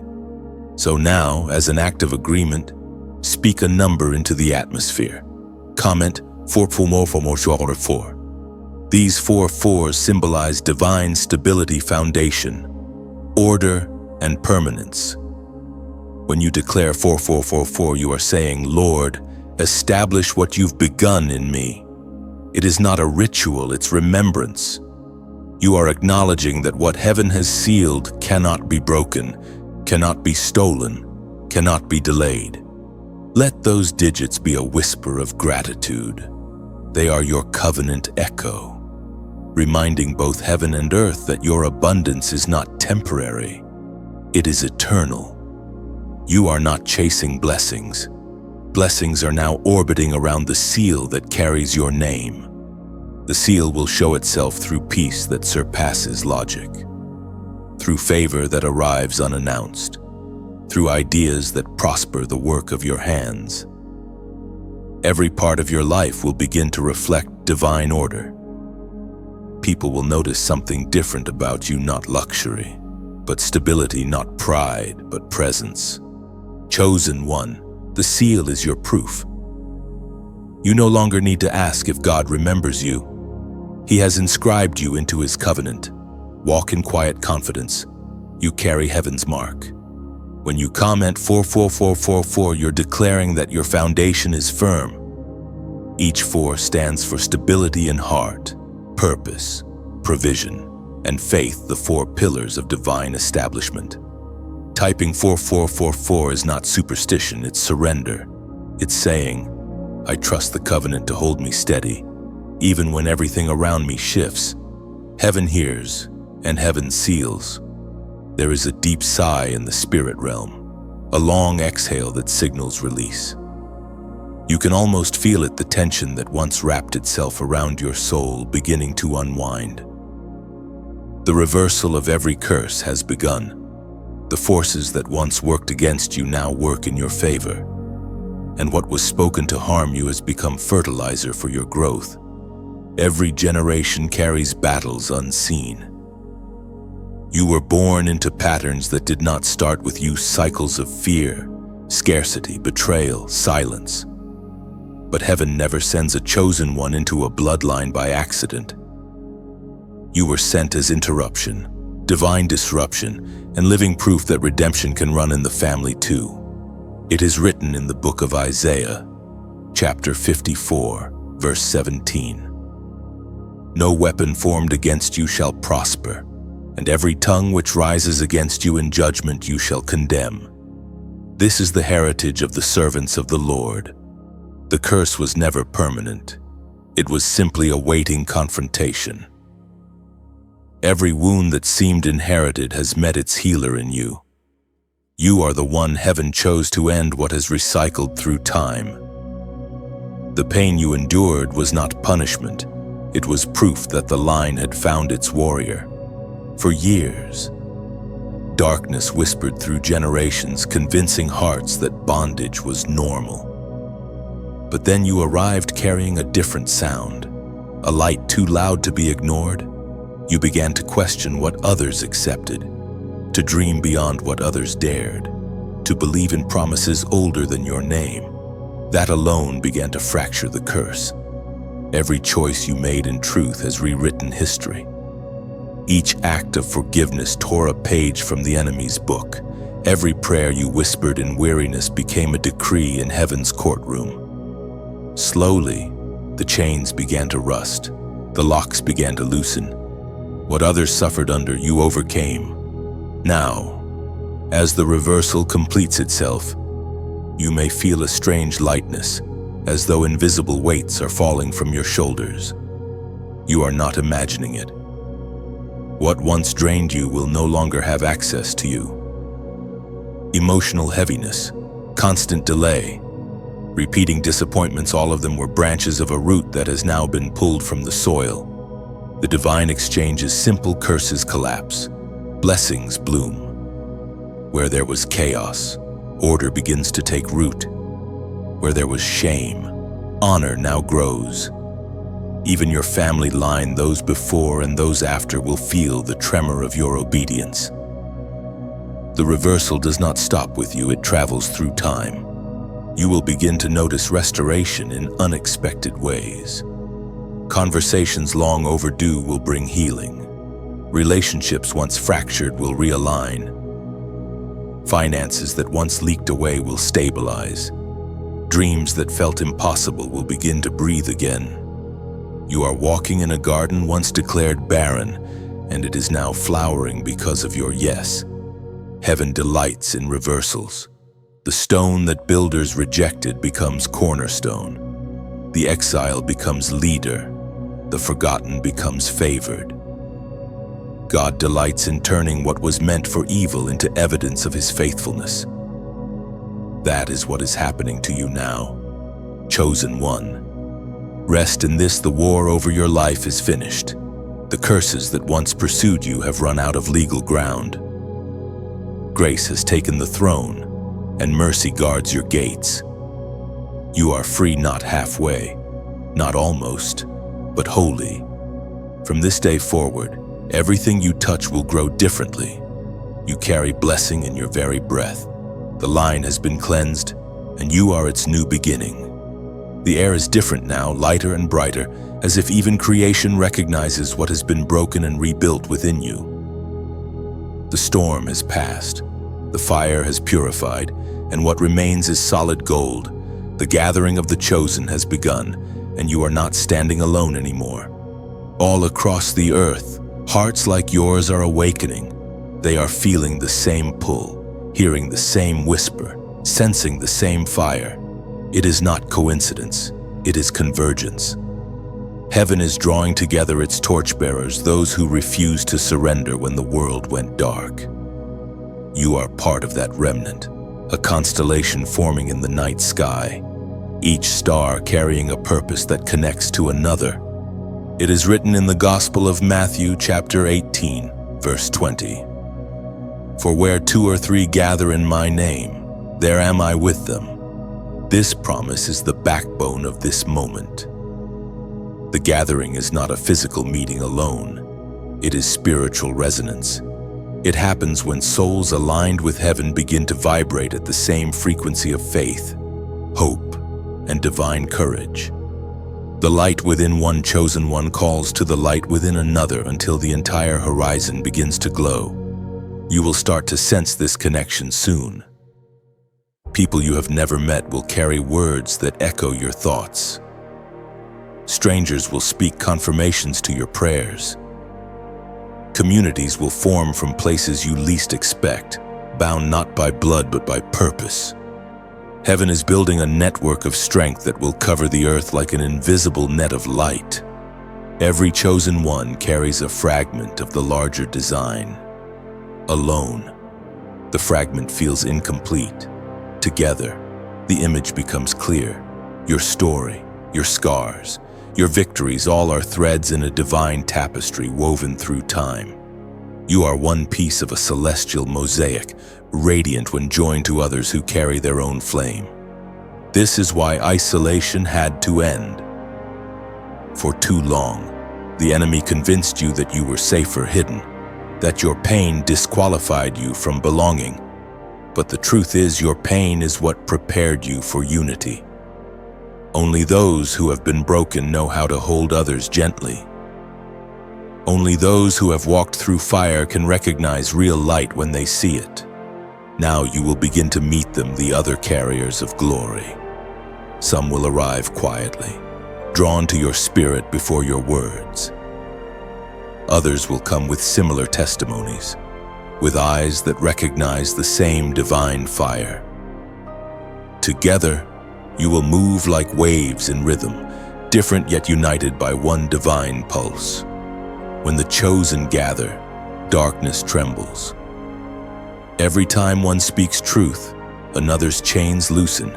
So now, as an act of agreement, speak a number into the atmosphere. Comment 4. These 4 fours symbolize divine stability, foundation, order, and permanence. When you declare 4, you are saying, Lord, establish what you've begun in me. It is not a ritual, it's remembrance. You are acknowledging that what heaven has sealed cannot be broken, cannot be stolen, cannot be delayed. Let those digits be a whisper of gratitude. They are your covenant echo, reminding both heaven and earth that your abundance is not temporary, it is eternal. You are not chasing blessings. Blessings are now orbiting around the seal that carries your name. The seal will show itself through peace that surpasses logic, through favor that arrives unannounced, through ideas that prosper the work of your hands. Every part of your life will begin to reflect divine order. People will notice something different about you, not luxury, but stability, not pride, but presence. Chosen one, the seal is your proof. You no longer need to ask if God remembers you. He has inscribed you into his covenant. Walk in quiet confidence. You carry heaven's mark. When you comment 4, you're declaring that your foundation is firm. Each 4 stands for stability in heart, purpose, provision, and faith, the 4 pillars of divine establishment. Typing 4 is not superstition, it's surrender. It's saying, I trust the covenant to hold me steady, even when everything around me shifts. Heaven hears, and heaven seals. There is a deep sigh in the spirit realm, a long exhale that signals release. You can almost feel it, the tension that once wrapped itself around your soul beginning to unwind. The reversal of every curse has begun. The forces that once worked against you now work in your favor. And what was spoken to harm you has become fertilizer for your growth. Every generation carries battles unseen. You were born into patterns that did not start with you, cycles of fear, scarcity, betrayal, silence. But heaven never sends a chosen one into a bloodline by accident. You were sent as interruption, divine disruption, and living proof that redemption can run in the family too. It is written in the book of Isaiah, chapter 54, verse 17. No weapon formed against you shall prosper, and every tongue which rises against you in judgment you shall condemn. This is the heritage of the servants of the Lord. The curse was never permanent. It was simply awaiting confrontation. Every wound that seemed inherited has met its healer in you. You are the one heaven chose to end what has recycled through time. The pain you endured was not punishment. It was proof that the line had found its warrior. For years, darkness whispered through generations, convincing hearts that bondage was normal. But then you arrived carrying a different sound, a light too loud to be ignored. You began to question what others accepted, to dream beyond what others dared, to believe in promises older than your name. That alone began to fracture the curse. Every choice you made in truth has rewritten history. Each act of forgiveness tore a page from the enemy's book. Every prayer you whispered in weariness became a decree in heaven's courtroom. Slowly, the chains began to rust. The locks began to loosen. What others suffered under, you overcame. Now, as the reversal completes itself, you may feel a strange lightness, as though invisible weights are falling from your shoulders. You are not imagining it. What once drained you will no longer have access to you. Emotional heaviness, constant delay, repeating disappointments, all of them were branches of a root that has now been pulled from the soil. The divine exchanges, simple curses collapse, blessings bloom. Where there was chaos, order begins to take root. Where there was shame, honor now grows. Even your family line, those before and those after, will feel the tremor of your obedience. The reversal does not stop with you, it travels through time. You will begin to notice restoration in unexpected ways. Conversations long overdue will bring healing. Relationships once fractured will realign. Finances that once leaked away will stabilize. Dreams that felt impossible will begin to breathe again. You are walking in a garden once declared barren, and it is now flowering because of your yes. Heaven delights in reversals. The stone that builders rejected becomes cornerstone. The exile becomes leader. The forgotten becomes favored. God delights in turning what was meant for evil into evidence of his faithfulness. That is what is happening to you now. Chosen one. Rest in this, the war over your life is finished. The curses that once pursued you have run out of legal ground. Grace has taken the throne, and mercy guards your gates. You are free, not halfway, not almost, but wholly. From this day forward, everything you touch will grow differently. You carry blessing in your very breath. The line has been cleansed, and you are its new beginning. The air is different now, lighter and brighter, as if even creation recognizes what has been broken and rebuilt within you. The storm has passed, the fire has purified, and what remains is solid gold. The gathering of the chosen has begun, and you are not standing alone anymore. All across the earth, hearts like yours are awakening. They are feeling the same pull, hearing the same whisper, sensing the same fire. It is not coincidence, it is convergence. Heaven is drawing together its torchbearers, those who refused to surrender when the world went dark. You are part of that remnant, a constellation forming in the night sky, each star carrying a purpose that connects to another. It is written in the Gospel of Matthew, chapter 18, verse 20. For where 2 or 3 gather in my name, there am I with them. This promise is the backbone of this moment. The gathering is not a physical meeting alone. It is spiritual resonance. It happens when souls aligned with heaven begin to vibrate at the same frequency of faith, hope, and divine courage. The light within one chosen one calls to the light within another until the entire horizon begins to glow. You will start to sense this connection soon. People you have never met will carry words that echo your thoughts. Strangers will speak confirmations to your prayers. Communities will form from places you least expect, bound not by blood but by purpose. Heaven is building a network of strength that will cover the earth like an invisible net of light. Every chosen one carries a fragment of the larger design. Alone, the fragment feels incomplete. Together, the image becomes clear. Your story, your scars, your victories, all are threads in a divine tapestry woven through time. You are one piece of a celestial mosaic, radiant when joined to others who carry their own flame. This is why isolation had to end. For too long, the enemy convinced you that you were safer hidden, that your pain disqualified you from belonging. But the truth is, your pain is what prepared you for unity. Only those who have been broken know how to hold others gently. Only those who have walked through fire can recognize real light when they see it. Now you will begin to meet them, the other carriers of glory. Some will arrive quietly, drawn to your spirit before your words. Others will come with similar testimonies, with eyes that recognize the same divine fire. Together, you will move like waves in rhythm, different yet united by one divine pulse. When the chosen gather, darkness trembles. Every time one speaks truth, another's chains loosen.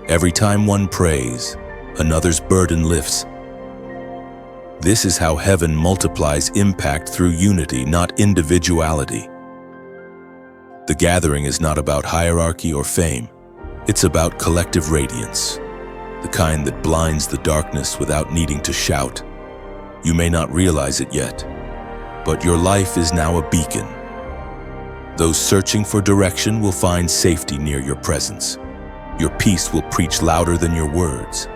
Every time one prays, another's burden lifts. This is how heaven multiplies impact through unity, not individuality. The gathering is not about hierarchy or fame. It's about collective radiance. the kind that blinds the darkness without needing to shout. You may not realize it yet, but your life is now a beacon. Those searching for direction will find safety near your presence. Your peace will preach louder than your words,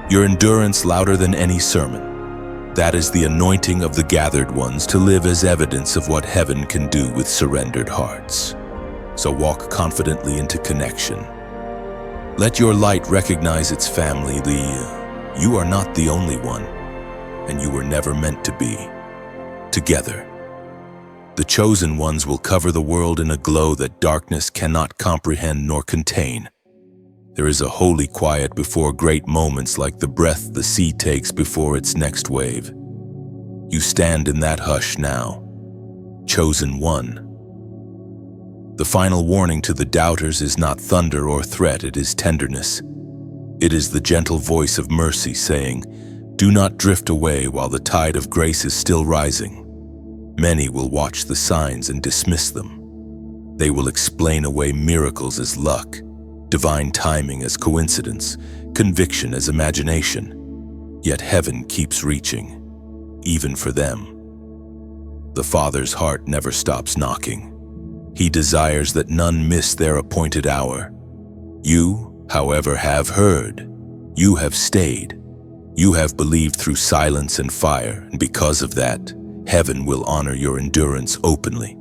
your endurance louder than any sermon. That is the anointing of the gathered ones to live as evidence of what heaven can do with surrendered hearts. So walk confidently into connection. Let your light recognize its family. You are not the only one, and you were never meant to be. Together, the chosen ones will cover the world in a glow that darkness cannot comprehend nor contain. There is a holy quiet before great moments, like the breath the sea takes before its next wave. You stand in that hush now, chosen one. The final warning to the doubters is not thunder or threat, it is tenderness. It is the gentle voice of mercy saying, "Do not drift away while the tide of grace is still rising." Many will watch the signs and dismiss them. They will explain away miracles as luck, divine timing as coincidence, conviction as imagination. Yet heaven keeps reaching, even for them. The Father's heart never stops knocking. He desires that none miss their appointed hour. You, however, have heard. You have stayed. You have believed through silence and fire, and because of that, heaven will honor your endurance openly.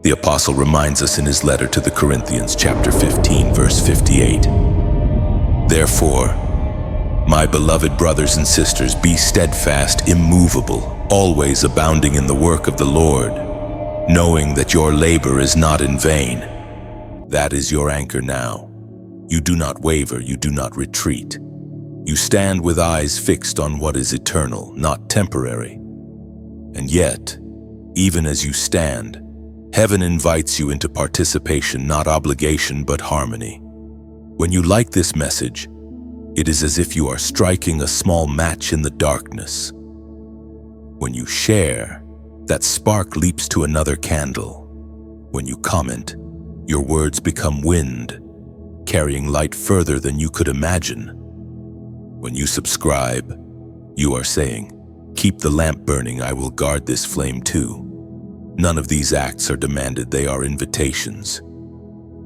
The apostle reminds us in his letter to the Corinthians, chapter 15, verse 58. Therefore, my beloved brothers and sisters, be steadfast, immovable, always abounding in the work of the Lord, knowing that your labor is not in vain. That is your anchor now. You do not waver, you do not retreat. You stand with eyes fixed on what is eternal, not temporary. And yet, even as you stand, heaven invites you into participation, not obligation, but harmony. When you like this message, it is as if you are striking a small match in the darkness. When you share, that spark leaps to another candle. When you comment, your words become wind, carrying light further than you could imagine. When you subscribe, you are saying, "Keep the lamp burning, I will guard this flame too." None of these acts are demanded, they are invitations.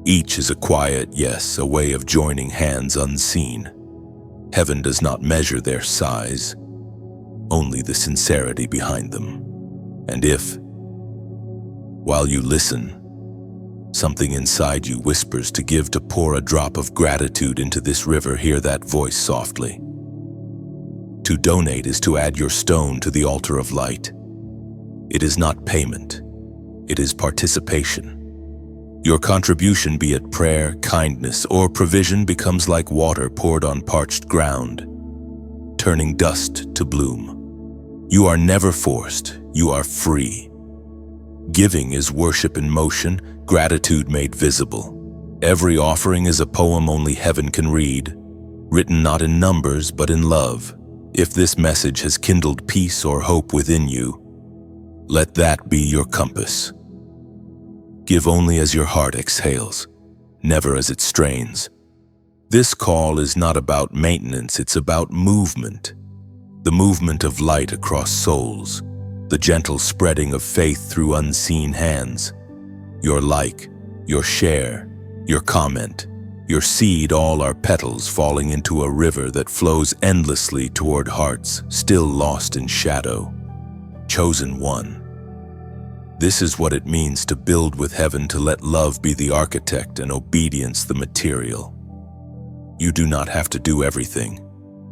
Each is a quiet yes, a way of joining hands unseen. Heaven does not measure their size, only the sincerity behind them. And if, while you listen, something inside you whispers to give, to pour a drop of gratitude into this river, hear that voice softly. To donate is to add your stone to the altar of light. It is not payment, it is participation. Your contribution, be it prayer, kindness, or provision, becomes like water poured on parched ground, turning dust to bloom. You are never forced, you are free. Giving is worship in motion, gratitude made visible. Every offering is a poem only heaven can read, written not in numbers but in love. If this message has kindled peace or hope within you, let that be your compass. Give only as your heart exhales, never as it strains. This call is not about maintenance, it's about movement. The movement of light across souls, the gentle spreading of faith through unseen hands. Your like, your share, your comment, your seed, all are petals falling into a river that flows endlessly toward hearts still lost in shadow. Chosen one. This is what it means to build with heaven, to let love be the architect and obedience the material. You do not have to do everything,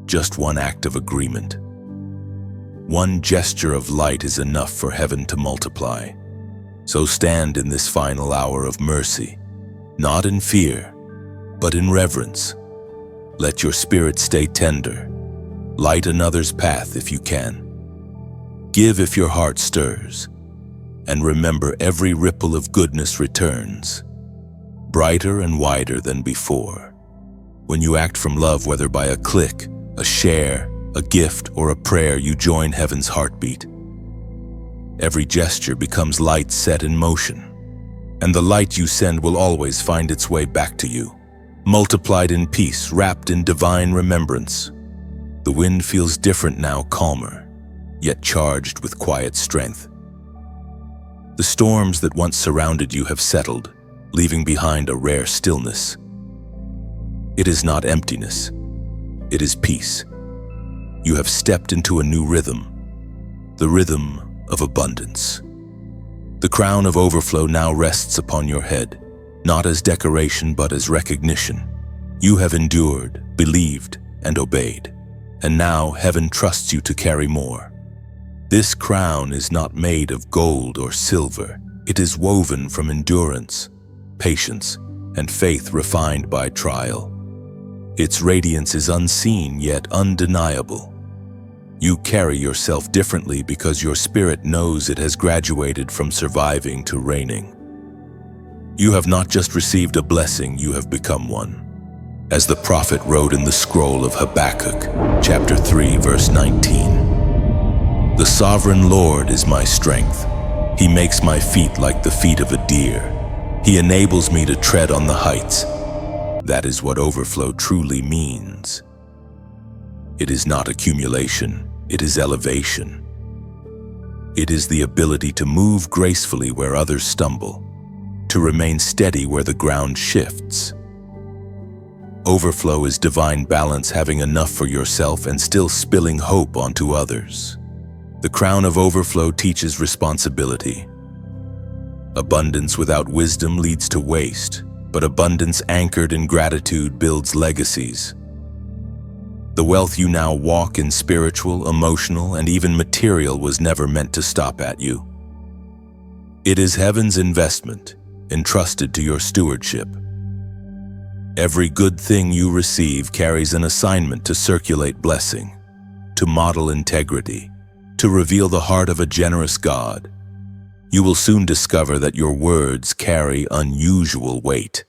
just one act of agreement. One gesture of light is enough for heaven to multiply. So stand in this final hour of mercy, not in fear, but in reverence. Let your spirit stay tender. Light another's path if you can. Give if your heart stirs. And remember, every ripple of goodness returns, brighter and wider than before. When you act from love, whether by a click, a share, a gift, or a prayer, you join heaven's heartbeat. Every gesture becomes light set in motion, and the light you send will always find its way back to you. multiplied in peace, wrapped in divine remembrance. The wind feels different now, calmer, yet charged with quiet strength. The storms that once surrounded you have settled, leaving behind a rare stillness. It is not emptiness, it is peace. You have stepped into a new rhythm, the rhythm of abundance. The crown of overflow now rests upon your head, not as decoration but as recognition. You have endured, believed, and obeyed, and now heaven trusts you to carry more. This crown is not made of gold or silver. It is woven from endurance, patience, and faith refined by trial. Its radiance is unseen yet undeniable. You carry yourself differently because your spirit knows it has graduated from surviving to reigning. You have not just received a blessing, you have become one. As the prophet wrote in the scroll of Habakkuk, chapter 3, verse 19, "The sovereign Lord is my strength. He makes my feet like the feet of a deer. He enables me to tread on the heights." That is what overflow truly means. It is not accumulation, it is elevation. It is the ability to move gracefully where others stumble, to remain steady where the ground shifts. Overflow is divine balance, having enough for yourself and still spilling hope onto others. The crown of overflow teaches responsibility. Abundance without wisdom leads to waste, but abundance anchored in gratitude builds legacies. The wealth you now walk in, spiritual, emotional, and even material, was never meant to stop at you. It is heaven's investment, entrusted to your stewardship. Every good thing you receive carries an assignment to circulate blessing, to model integrity, to reveal the heart of a generous God. You will soon discover that your words carry unusual weight.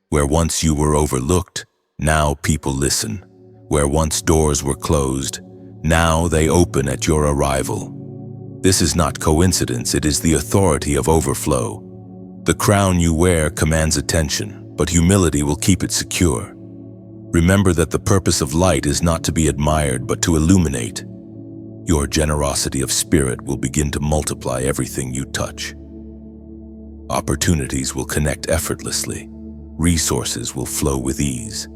Where once you were overlooked, now people listen. Where once doors were closed, now they open at your arrival. This is not coincidence, it is the authority of overflow. The crown you wear commands attention, but humility will keep it secure. Remember that the purpose of light is not to be admired, but to illuminate. Your generosity of spirit will begin to multiply everything you touch. Opportunities will connect effortlessly. Resources will flow with ease.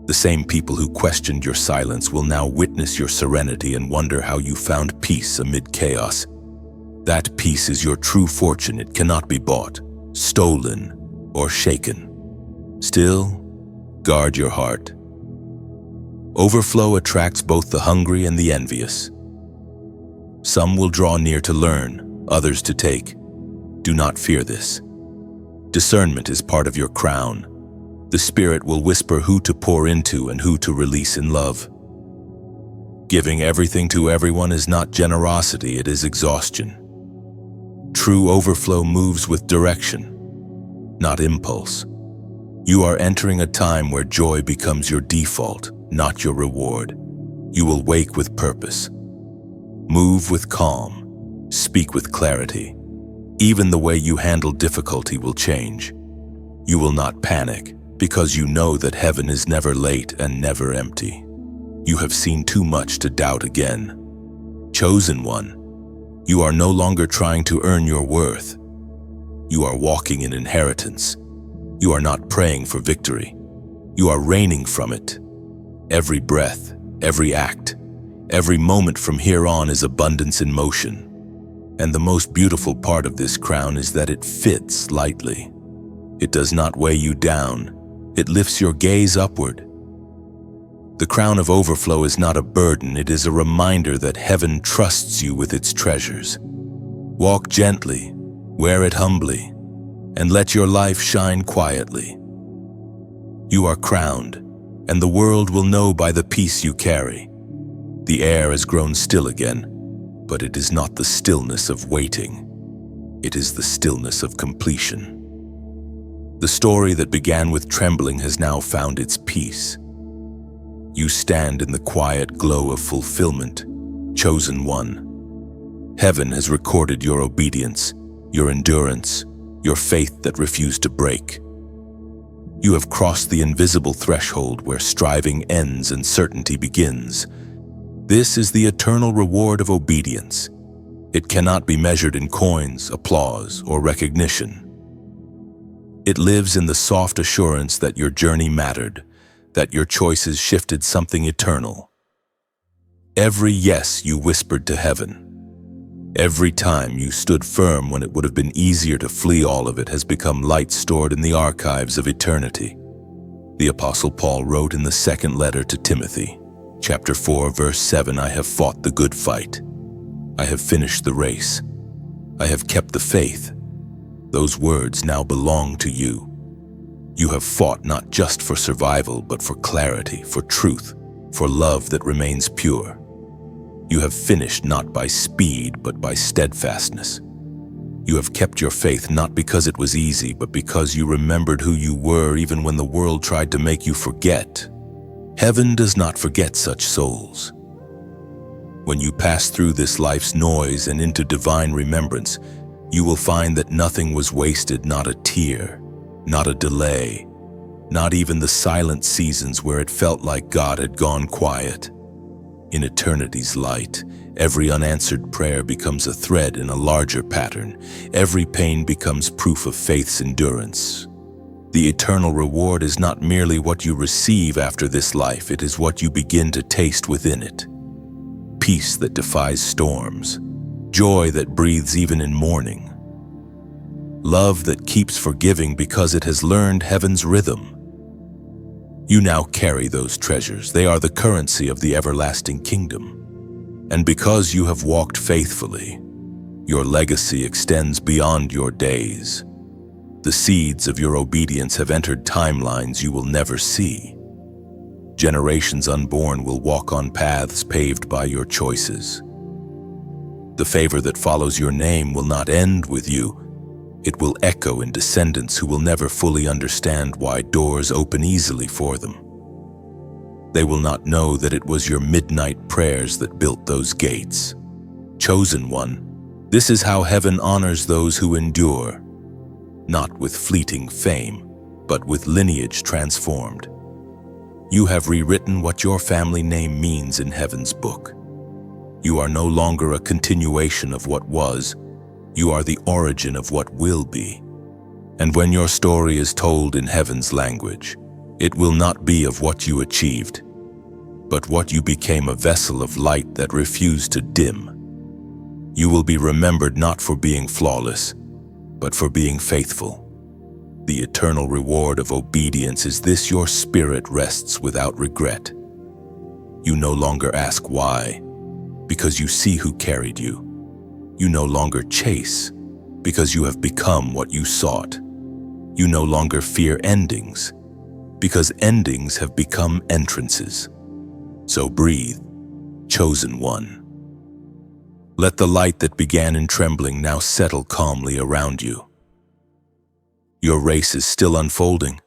The same people who questioned your silence will now witness your serenity and wonder how you found peace amid chaos. That peace is your true fortune. It cannot be bought, stolen, or shaken. Still, guard your heart. Overflow attracts both the hungry and the envious. Some will draw near to learn, others to take. Do not fear this. Discernment is part of your crown. The Spirit will whisper who to pour into and who to release in love. Giving everything to everyone is not generosity, it is exhaustion. True overflow moves with direction, not impulse. You are entering a time where joy becomes your default, not your reward. You will wake with purpose. Move with calm. Speak with clarity. Even the way you handle difficulty will change. You will not panic, because you know that heaven is never late and never empty. You have seen too much to doubt again. Chosen one, you are no longer trying to earn your worth. You are walking in inheritance. You are not praying for victory. You are reigning from it. Every breath, every act, every moment from here on is abundance in motion. And the most beautiful part of this crown is that it fits lightly. It does not weigh you down. It lifts your gaze upward. The crown of overflow is not a burden, it is a reminder that heaven trusts you with its treasures. Walk gently, wear it humbly, and let your life shine quietly. You are crowned, and the world will know by the peace you carry. The air has grown still again, but it is not the stillness of waiting. It is the stillness of completion. The story that began with trembling has now found its peace. You stand in the quiet glow of fulfillment, chosen one. Heaven has recorded your obedience, your endurance, your faith that refused to break. You have crossed the invisible threshold where striving ends and certainty begins. This is the eternal reward of obedience. It cannot be measured in coins, applause, or recognition. It lives in the soft assurance that your journey mattered, that your choices shifted something eternal. Every yes you whispered to heaven, every time you stood firm when it would have been easier to flee all of it, has become light stored in the archives of eternity. The Apostle Paul wrote in the second letter to Timothy, chapter 4, verse 7, "I have fought the good fight. I have finished the race. I have kept the faith." Those words now belong to you. You have fought not just for survival, but for clarity, for truth, for love that remains pure. You have finished not by speed, but by steadfastness. You have kept your faith not because it was easy, but because you remembered who you were even when the world tried to make you forget. Heaven does not forget such souls. When you pass through this life's noise and into divine remembrance, you will find that nothing was wasted, not a tear, not a delay, not even the silent seasons where it felt like God had gone quiet. In eternity's light, every unanswered prayer becomes a thread in a larger pattern. Every pain becomes proof of faith's endurance. The eternal reward is not merely what you receive after this life, it is what you begin to taste within it. Peace that defies storms, joy that breathes even in mourning, love that keeps forgiving because it has learned heaven's rhythm. You now carry those treasures. They are the currency of the everlasting kingdom. And because you have walked faithfully, your legacy extends beyond your days. The seeds of your obedience have entered timelines you will never see. Generations unborn will walk on paths paved by your choices. The favor that follows your name will not end with you. It will echo in descendants who will never fully understand why doors open easily for them. They will not know that it was your midnight prayers that built those gates. Chosen one, this is how heaven honors those who endure, not with fleeting fame, but with lineage transformed. You have rewritten what your family name means in heaven's book. You are no longer a continuation of what was. You are the origin of what will be. And when your story is told in heaven's language, it will not be of what you achieved, but what you became, a vessel of light that refused to dim. You will be remembered not for being flawless, but for being faithful. The eternal reward of obedience is this: your spirit rests without regret. You no longer ask why, because you see who carried you. You no longer chase, because you have become what you sought. You no longer fear endings, because endings have become entrances. So breathe, chosen one. Let the light that began in trembling now settle calmly around you. Your race is still unfolding,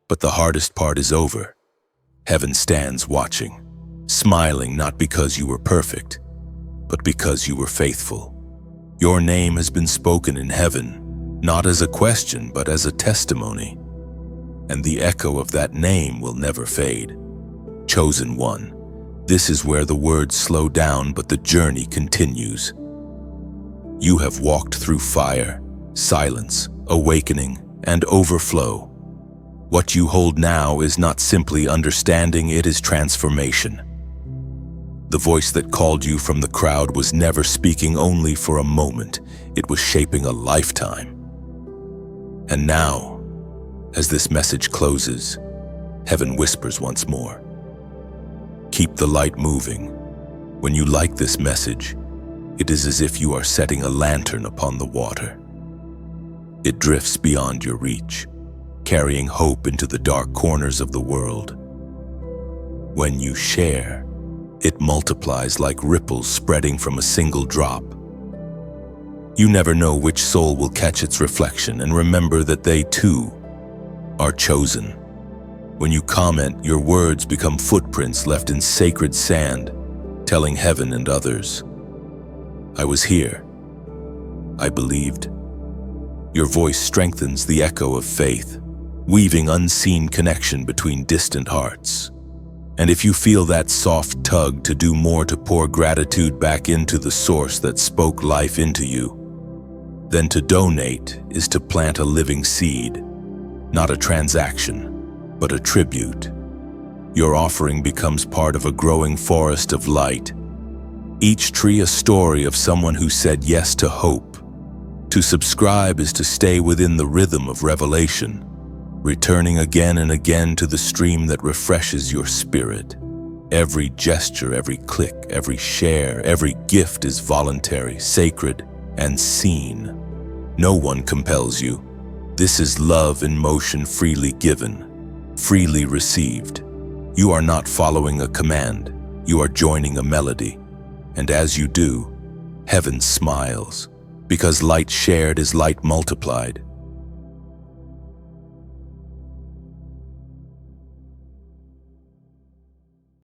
but the hardest part is over. Heaven stands watching, smiling not because you were perfect, but because you were faithful. Your name has been spoken in heaven, not as a question, but as a testimony. And the echo of that name will never fade. Chosen one, this is where the words slow down, but the journey continues. You have walked through fire, silence, awakening, and overflow. What you hold now is not simply understanding, it is transformation. The voice that called you from the crowd was never speaking only for a moment. It was shaping a lifetime. And now, as this message closes, heaven whispers once more. Keep the light moving. When you like this message, it is as if you are setting a lantern upon the water. It drifts beyond your reach, carrying hope into the dark corners of the world. When you share, it multiplies like ripples spreading from a single drop. You never know which soul will catch its reflection, and remember that they too are chosen. When you comment, your words become footprints left in sacred sand, telling heaven and others, I was here. I believed. Your voice strengthens the echo of faith, weaving unseen connection between distant hearts. And if you feel that soft tug to do more, to pour gratitude back into the source that spoke life into you, then to donate is to plant a living seed, not a transaction, but a tribute. Your offering becomes part of a growing forest of light, each tree a story of someone who said yes to hope. To subscribe is to stay within the rhythm of revelation, returning again and again to the stream that refreshes your spirit. Every gesture, every click, every share, every gift is voluntary, sacred, and seen. No one compels you. This is love in motion, freely given, freely received. You are not following a command, you are joining a melody. And as you do, heaven smiles, because light shared is light multiplied.